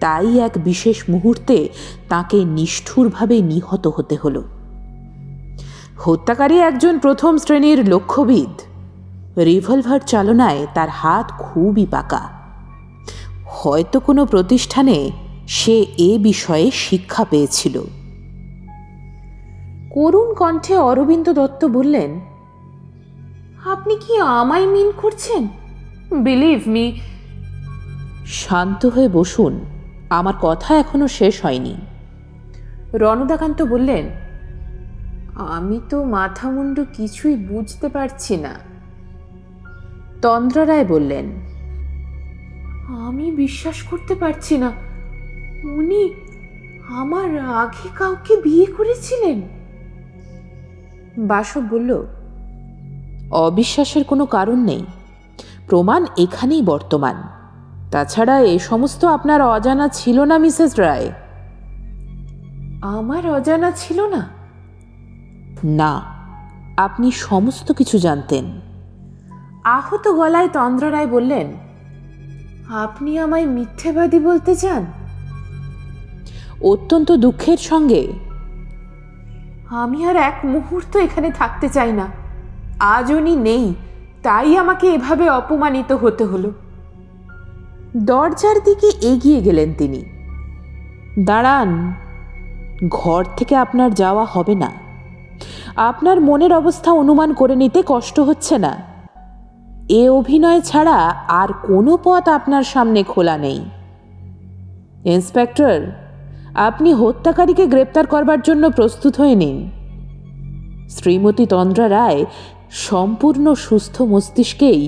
তাই এক বিশেষ মুহূর্তে তাকে নিষ্ঠুরভাবে নিহত হতে হলো। হত্যাকারী একজন প্রথম শ্রেণীর লক্ষ্যবিদ। রিভলভার চালনায় তার হাত খুবই পাকা। হয়তো কোনো প্রতিষ্ঠানে সে এ বিষয়ে শিক্ষা পেয়েছিল। করুণ কণ্ঠে অরবিন্দ দত্ত বললেন, আপনি কি আমায় মিন করছেন? Believe me. শান্ত হয়ে বসুন, আমার কথা এখনো শেষ হয়নি। রণদাকান্ত বললেন, আমি তো মাথা মুন্ডু কিছুই বুঝতে পারছি না। তন্দ্রা রায় বললেন, আমি বিশ্বাস করতে পারছি না উনি আমার আগে কাউকে বিয়ে করেছিলেন। বাসব বলল, অবিশ্বাসের কোনো কারণ নেই, প্রমাণ এখানেই বর্তমান। তাছাড়া এ সমস্ত আপনার অজানা ছিল না মিসেস রায়। আমার অজানা ছিল না? না, আপনি সমস্ত কিছু জানতেন। আহত গলায় তন্দ্রা রায় বললেন, আপনি আমায় মিথ্যেবাদী বলতে চান? অত্যন্ত দুঃখের সঙ্গে। আমি আর এক মুহূর্ত এখানে থাকতে চাই না। আজ উনি নেই, তাই আমাকে এভাবে অপমানিত হতে হলো। দরজার দিকে এগিয়ে গেলেন তিনি। দাঁড়ান, ঘর থেকে আপনার যাওয়া হবে না। আপনার মনের অবস্থা অনুমান করে নিতে কষ্ট হচ্ছে না? এ অভিনয় ছাড়া আর কোনো পথ আপনার সামনে খোলা নেই। ইন্সপেক্টর, আপনি হত্যাকারীকে গ্রেপ্তার করবার জন্য প্রস্তুত হয়ে নিন। শ্রীমতী তন্দ্রা রায় সম্পূর্ণ সুস্থ মস্তিষ্কেই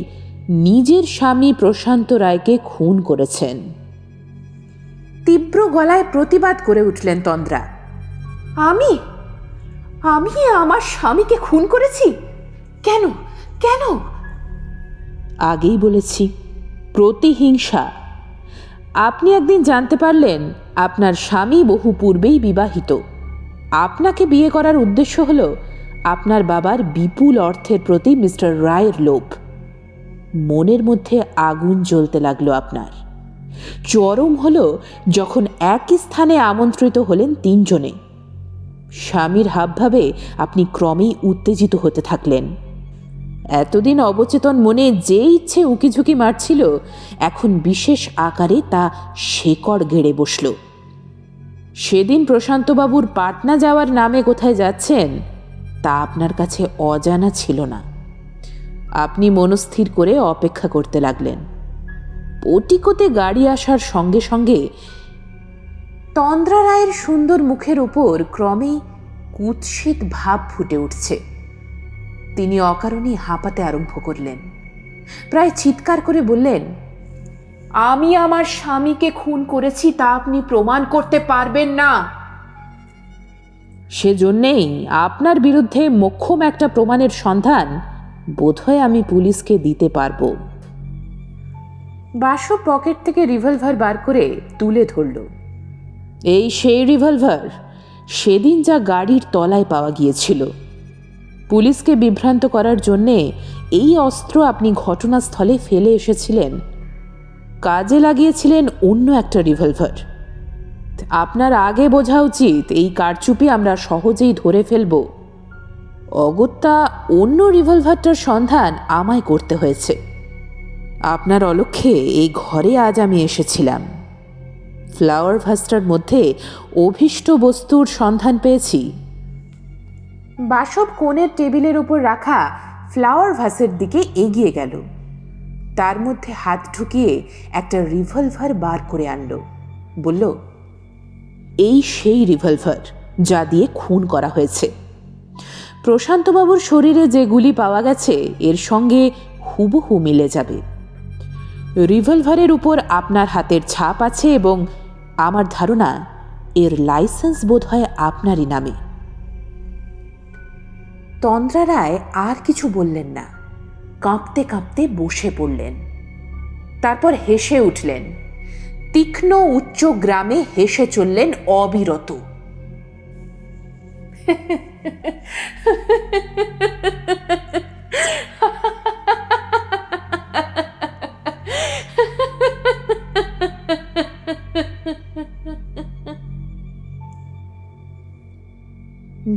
নিজের স্বামী প্রশান্ত রায়কে খুন করেছেন। তীব্র গলায় প্রতিবাদ করে উঠলেন তন্দ্রা। আমি আমি আমার স্বামীকে খুন করেছি? কেন কেন? আগেই বলেছি, প্রতিহিংসা। আপনি একদিন জানতে পারলেন আপনার স্বামী বহু পূর্বেই বিবাহিত। আপনাকে বিয়ে করার উদ্দেশ্য হল আপনার বাবার বিপুল অর্থের প্রতি মিস্টার রায়ের লোভ। মনের মধ্যে আগুন জ্বলতে লাগলো আপনার। চরম হলো যখন একই স্থানে আমন্ত্রিত হলেন তিনজনে। স্বামীর হাবভাবে আপনি ক্রমেই উত্তেজিত হতে থাকলেন। এতদিন অবচেতন মনে যে ইচ্ছে উকিঝুঁকি মারছিল, এখন বিশেষ আকারে তা শেকড় গেড়ে বসল। সেদিন প্রশান্তবাবুর পাটনা যাওয়ার নামে কোথায় যাচ্ছেন তা আপনার কাছে অজানা ছিল না। আপনি মনস্থির করে অপেক্ষা করতে লাগলেন। পটিকোতে গাড়ি আসার সঙ্গে সঙ্গে তন্দ্রা রায়ের সুন্দর মুখের উপর ক্রমেই কুৎসিত ভাব ফুটে উঠছে। তিনি অকারণেই হাঁপাতে আরম্ভ করলেন। প্রায় চিৎকার করে বললেন, আমি আমার স্বামীকে খুন করেছি তা আপনি প্রমাণ করতে পারবেন না। সেজন্যেই আপনার বিরুদ্ধে মোক্ষম একটা প্রমাণের সন্ধান বোধহয় আমি পুলিশকে দিতে পারব। বাসু পকেট থেকে রিভলভার বার করে তুলে ধরল। এই সেই রিভলভার সেদিন যা গাড়ির তলায় পাওয়া গিয়েছিল। পুলিশকে বিভ্রান্ত করার জন্যে এই অস্ত্র আপনি ঘটনাস্থলে ফেলে এসেছিলেন। কাজে লাগিয়েছিলেন অন্য একটা রিভলভার। আপনার আগে বোঝা উচিত এই কারচুপি আমরা সহজেই ধরে ফেলব। অগত্যা অন্য রিভলভারটার সন্ধান আমায় করতে হয়েছে। আপনার অলক্ষ্যে এই ঘরে আজ আমি এসেছিলাম। ফ্লাওয়ার ভাসটার মধ্যে অভীষ্ট বস্তুর সন্ধান পেয়েছি। বাসব কোণের টেবিলের উপর রাখা ফ্লাওয়ার ভাসের দিকে এগিয়ে গেল। তার মধ্যে হাত ঢুকিয়ে একটা রিভলভার বার করে আনল। বলল, এই সেই রিভলভার যা দিয়ে খুন করা হয়েছে। প্রশান্তবাবুর শরীরে যে গুলি পাওয়া গেছে এর সঙ্গে হুবহু মিলে যাবে। রিভলভারের উপর আপনার হাতের ছাপ আছে এবং আমার ধারণা এর লাইসেন্স বোধহয় আপনারই নামে। তন্দ্রা রায় আর কিছু বললেন না, কাঁপতে কাঁপতে বসে পড়লেন। তারপর হেসে উঠলেন। তীক্ষ্ণ উচ্চ গ্রামে হেসে চললেন অবিরত।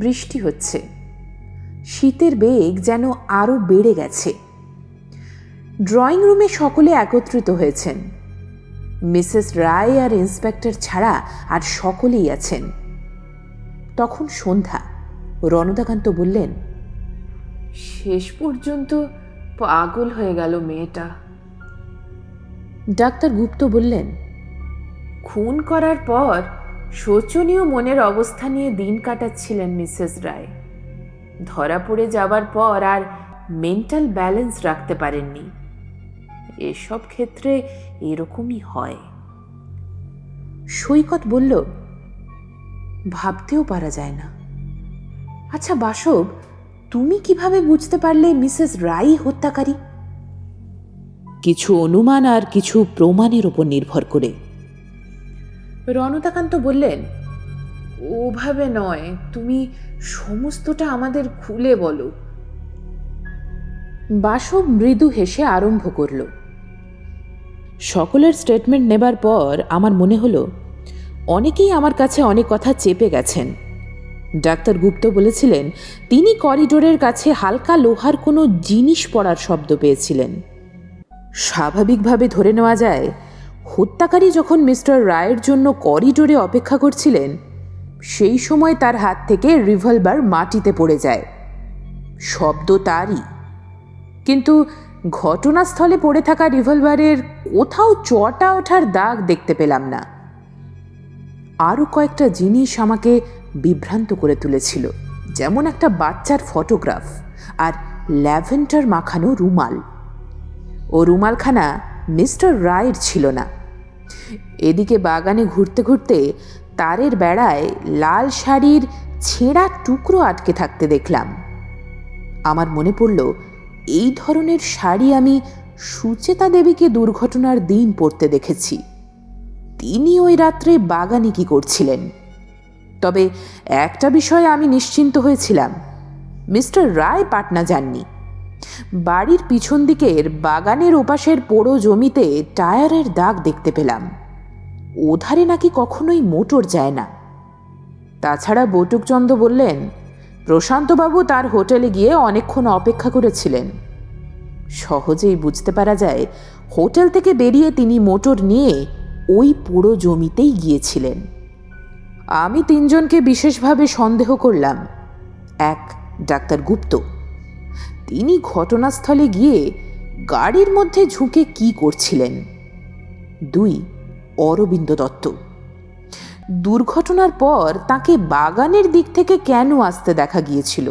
বৃষ্টি হচ্ছে। শীতের বেগ যেন আরও বেড়ে গেছে। ড্রয়িং রুমে সকলে একত্রিত হয়েছেন। মিসেস রায় আর ইন্সপেক্টর ছাড়া আর সকলেই আছেন। তখন সন্ধ্যা। রণদাকান্ত বললেন, শেষ পর্যন্ত পাগল হয়ে গেল মেয়েটা। ডাক্তার গুপ্ত বললেন, খুন করার পর শোচনীয় মনের অবস্থা নিয়ে দিন কাটাচ্ছিলেন মিসেস রায়। ধরা পড়ে যাবার পর আর মেন্টাল ব্যালেন্স রাখতে পারেননি। এসব ক্ষেত্রে এরকমই হয়। সৈকত বলল, ভাবতেও পারা যায় না। আচ্ছা বাসব, তুমি কিভাবে বুঝতে পারলে মিসেস রায় হত্যাকারী? কিছু অনুমান আর কিছু প্রমাণের উপর নির্ভর করে। রণদাকান্ত বললেন, ওভাবে নয়, তুমি সমস্তটা আমাদের খুলে বলো। বাসব মৃদু হেসে আরম্ভ করল। সকলের স্টেটমেন্ট নেবার পর আমার মনে হলো অনেকেই আমার কাছে অনেক কথা চেপে গেছেন। ডাক্তার গুপ্ত বলেছিলেন তিনি করিডোরের কাছে হালকা লোহার কোনো জিনিস পড়ার শব্দ পেয়েছিলেন। স্বাভাবিকভাবে ধরে নেওয়া যায় হত্যাকারী যখন মিস্টার রায়ের জন্য করিডোরে অপেক্ষা করছিলেন সেই সময় তার হাত থেকে রিভলভার মাটিতে পড়ে যায়। শব্দ তারই, কিন্তু ঘটনাস্থলে পড়ে থাকা রিভলভারের কোথাও চটা ওঠার দাগ দেখতে পেলাম না। আরও কয়েকটা জিনিস আমাকে বিভ্রান্ত করে তুলেছিল, যেমন একটা বাচ্চার ফটোগ্রাফ আর ল্যাভেন্ডার মাখানো রুমাল। ও রুমালখানা মিস্টার রায়ের ছিল না। এদিকে বাগানে ঘুরতে ঘুরতে তারের বেড়ায় লাল শাড়ির ছেঁড়া টুকরো আটকে থাকতে দেখলাম। আমার মনে পড়ল এই ধরনের শাড়ি আমি সুচেতা দেবীকে দুর্ঘটনার দিন পরতে দেখেছি। তিনি ওই রাত্রে বাগানে কি করছিলেন? তবে একটা বিষয়ে আমি নিশ্চিন্ত হয়েছিলাম, মিস্টার রায় পাটনা যাননি। বাড়ির পিছন দিকের বাগানের ওপাশের পোড়ো জমিতে টায়ারের দাগ দেখতে পেলাম। ওধারে নাকি কখনোই মোটর যায় না। তাছাড়া বটুকচন্দ্র বললেন প্রশান্তবাবু তার হোটেলে গিয়ে অনেকক্ষণ অপেক্ষা করেছিলেন। সহজেই বুঝতে পারা যায় হোটেল থেকে বেরিয়ে তিনি মোটর নিয়ে ওই পুরো জমিতেই গিয়েছিলেন। আমি তিনজনকে বিশেষভাবে সন্দেহ করলাম। এক, ডাক্তার গুপ্ত। তিনি ঘটনাস্থলে গিয়ে গাড়ির মধ্যে ঝুঁকে কি করছিলেন? 2, অরবিন্দ দত্ত। দুর্ঘটনার পর তাকে বাগানের দিক থেকে কেন আসতে দেখা গিয়েছিল?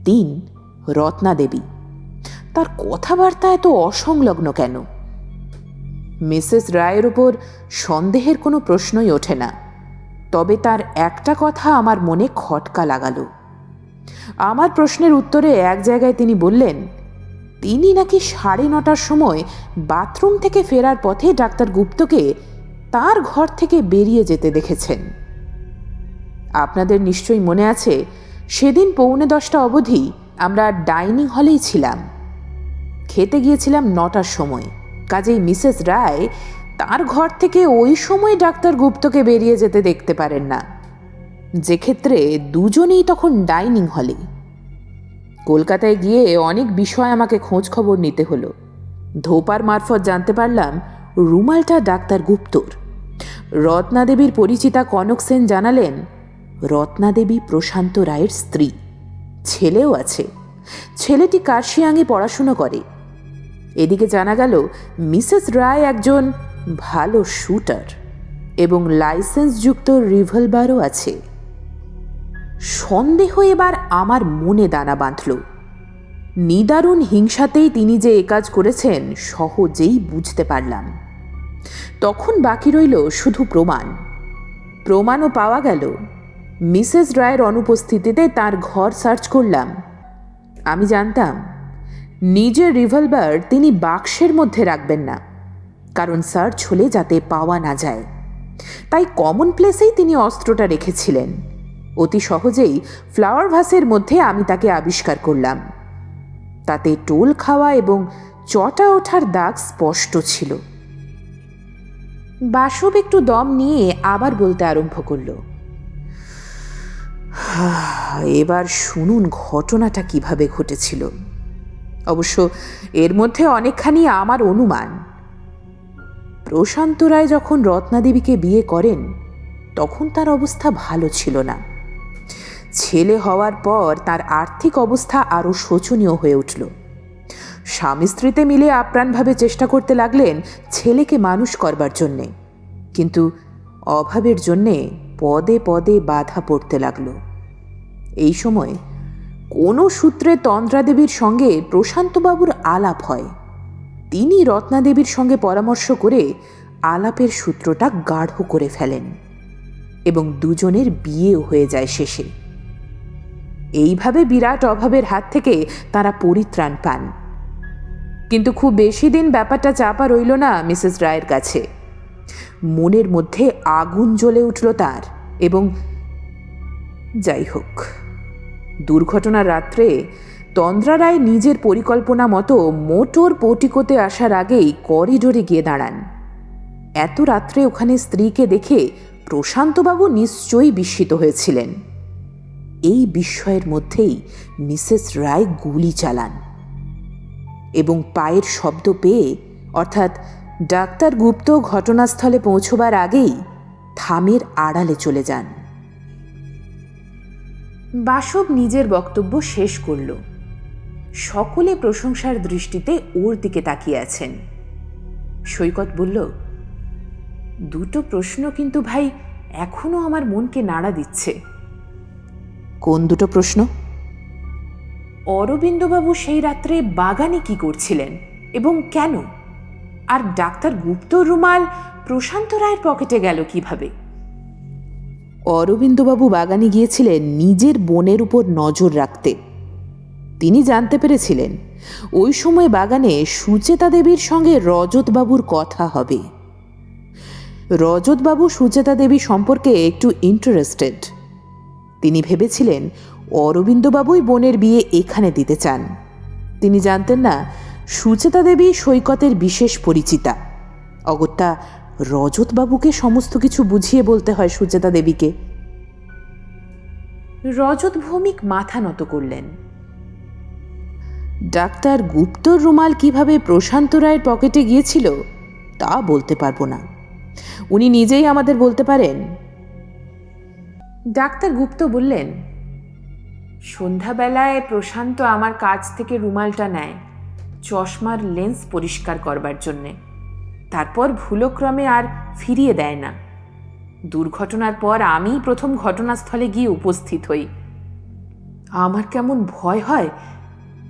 3, রত্না দেবী। তার কথাবার্তা এত অসংলগ্ন কেন? মিসেস রায়ের উপর সন্দেহের কোনো প্রশ্নই ওঠে না, তবে তার একটা কথা আমার মনে খটকা লাগালো। আমার প্রশ্নের উত্তরে এক জায়গায় তিনি বললেন তিনি নাকি 9:30টার সময় বাথরুম থেকে ফেরার পথে ডাক্তার গুপ্তকে তার ঘর থেকে বেরিয়ে যেতে দেখেছেন। আপনাদের নিশ্চয়ই মনে আছে সেদিন 9:45 অবধি আমরা ডাইনিং হলেই ছিলাম। খেতে গিয়েছিলাম 9টার সময়। কাজেই মিসেস রায় তার ঘর থেকে ওই সময় ডাক্তার গুপ্তকে বেরিয়ে যেতে দেখতে পারেন না, যে ক্ষেত্রে দুজনেই তখন ডাইনিং হলে। কলকাতায় গিয়ে অনেক বিষয় আমাকে খোঁজ খবর নিতে হলো। ধোপার মারফত জানতে পারলাম রুমালটা ডাক্তার গুপ্তর। রত্নাদেবীর পরিচিতা কনক সেন জানালেন রত্নাদেবী প্রশান্ত রায়ের স্ত্রী। ছেলেও আছে। ছেলেটি কার্শিয়াঙে পড়াশুনো করে। এদিকে জানা গেল মিসেস রায় একজন ভালো শুটার এবং লাইসেন্সযুক্ত রিভলভারও আছে। সন্দেহ এবার আমার মনে দানা বাঁধল। নিদারুণ হিংসাতেই তিনি যে এ কাজ করেছেন সহজেই বুঝতে পারলাম। তখন বাকি রইল শুধু প্রমাণও পাওয়া গেল। মিসেস রায়ের অনুপস্থিতিতে তার ঘর সার্চ করলাম। আমি জানতাম নিজের রিভলভার তিনি বাক্সের মধ্যে রাখবেন না, কারণ সার্চ হলে যাতে পাওয়া না যায়। তাই কমন প্লেসেই তিনি অস্ত্রটা রেখেছিলেন। অতি সহজেই ফ্লাওয়ার ভাসের মধ্যে আমি তাকে আবিষ্কার করলাম। তাতে টোল খাওয়া এবং চটা ওঠার দাগ স্পষ্ট ছিল। বাসব একটু দম নিয়ে আবার বলতে আরম্ভ করল, এবার শুনুন ঘটনাটা কিভাবে ঘটেছিল। অবশ্য এর মধ্যে অনেকখানি আমার অনুমান। প্রশান্ত রায় যখন রত্নাদেবীকে বিয়ে করেন তখন তার অবস্থা ভালো ছিল না। ছেলে হওয়ার পর তার আর্থিক অবস্থা আরও শোচনীয় হয়ে উঠল। স্বামী স্ত্রীতে মিলে আপ্রাণভাবে চেষ্টা করতে লাগলেন ছেলেকে মানুষ করবার জন্যে, কিন্তু অভাবের জন্যে পদে পদে বাধা পড়তে লাগলো। এই সময় কোনো সূত্রে তন্দ্রাদেবীর সঙ্গে প্রশান্তবাবুর আলাপ হয়। তিনি রত্নাদেবীর সঙ্গে পরামর্শ করে আলাপের সূত্রটা গাঢ় করে ফেলেন এবং দুজনের বিয়েও হয়ে যায় শেষে। এইভাবে বিরাট অভাবের হাত থেকে তারা পরিত্রাণ পান। কিন্তু খুব বেশি দিন ব্যাপারটা চাপা রইল না মিসেস রায়ের কাছে। মনের মধ্যে আগুন জ্বলে উঠল তার। এবং যাই হোক, দুর্ঘটনার রাত্রে তন্দ্রা রায় নিজের পরিকল্পনা মতো মোটর পোর্টিকোতে আসার আগেই করিডোরে গিয়ে দাঁড়ান। এত রাত্রে ওখানে স্ত্রীকে দেখে প্রশান্তবাবু নিশ্চয়ই বিস্মিত হয়েছিলেন। এই বিস্ময়ের মধ্যেই মিসেস রায় গুলি চালান এবং পায়ের শব্দ পেয়ে, অর্থাৎ ডাক্তার গুপ্ত ঘটনাস্থলে পৌঁছবার আগেই থামের আড়ালে চলে যান। বাসব নিজের বক্তব্য শেষ করল। সকলে প্রশংসার দৃষ্টিতে ওর দিকে তাকিয়ে আছেন। সৈকত বলল, দুটো প্রশ্ন কিন্তু ভাই এখনো আমার মনকে নাড়া দিচ্ছে। কোন দুটো প্রশ্ন? অরবিন্দবাবু সেই রাত্রে বাগানে কি করছিলেন এবং কেন? আর ডাক্তার গুপ্ত রুমাল প্রশান্ত রায়ের পকেটে গেল কিভাবে? অরবিন্দবাবু বাগানে গিয়েছিলেন নিজের বোনের উপর নজর রাখতে। তিনি জানতে পেরেছিলেন ওই সময় বাগানে সুচেতা দেবীর সঙ্গে রজতবাবুর কথা হবে। রজতবাবু সুচেতা দেবী সম্পর্কে একটু ইন্টারেস্টেড। তিনি ভেবেছিলেন অরবিন্দবাবুই বোনের বিয়ে এখানে দিতে চান। তিনি জানতেন না সুচেতা দেবী সৈকতের বিশেষ পরিচিতা। অগত্যা রজতবাবুকে সমস্ত কিছু বুঝিয়ে বলতে হয় সুচেতা দেবীকে। রজত ভৌমিক মাথা নত করলেন। ডাক্তার গুপ্তর রুমাল কিভাবে প্রশান্ত রায়ের পকেটে গিয়েছিল তা বলতে পারবো না, উনি নিজেই আমাদের বলতে পারেন। ডাক্তার গুপ্ত বললেন, সন্ধ্যাবেলায় প্রশান্ত আমার কাছ থেকে রুমালটা নেয় চশমার লেন্স পরিষ্কার করবার জন্যে। তারপর ভুলক্রমে আর ফিরিয়ে দেয় না। দুর্ঘটনার পর আমি প্রথম ঘটনাস্থলে গিয়ে উপস্থিত হই। আমার কেমন ভয় হয়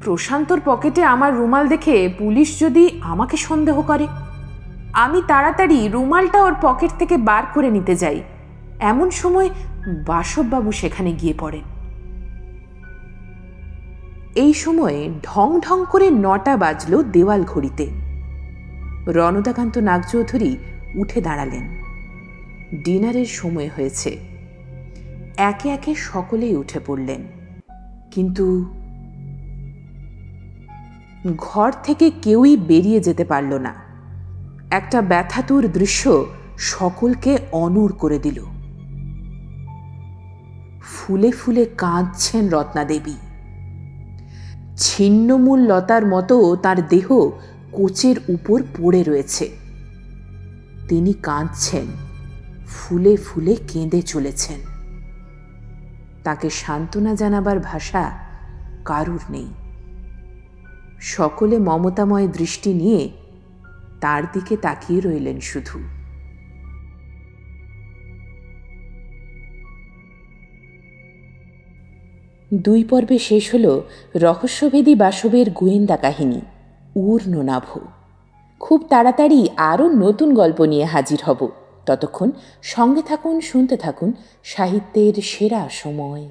প্রশান্তর পকেটে আমার রুমাল দেখে পুলিশ যদি আমাকে সন্দেহ করে। আমি তাড়াতাড়ি রুমালটা ওর পকেট থেকে বার করে নিতে যাই। এমন সময় বাসববাবু সেখানে গিয়ে পড়েন। এই সময়ে ঢং ঢং করে 9টা বাজল দেওয়াল ঘড়িতে। রণদাকান্ত নাগচৌধুরী উঠে দাঁড়ালেন। ডিনারের সময় হয়েছে। একে একে সকলেই উঠে পড়লেন, কিন্তু ঘর থেকে কেউই বেরিয়ে যেতে পারল না। একটা ব্যথাতুর দৃশ্য সকলকে অনড় করে দিল। ফুলে ফুলে কাঁদছেন রত্নাদেবী। ছিন্নমূল লতার মতো তার দেহ কোচের উপর পড়ে রয়েছে। তিনি কাঁদছেন, ফুলে ফুলে কেঁদে চলেছেন। তাকে সান্ত্বনা জানাবার ভাষা কারুর নেই। সকলে মমতাময় দৃষ্টি নিয়ে তার দিকে তাকিয়ে রইলেন শুধু। দুই পর্বে শেষ হল রহস্যভেদী বাসবের গোয়েন্দা কাহিনী ঊর্ণনাভ। খুব তাড়াতাড়ি আরও নতুন গল্প নিয়ে হাজির হব। ততক্ষণ সঙ্গে থাকুন, শুনতে থাকুন সাহিত্যের সেরা সময়।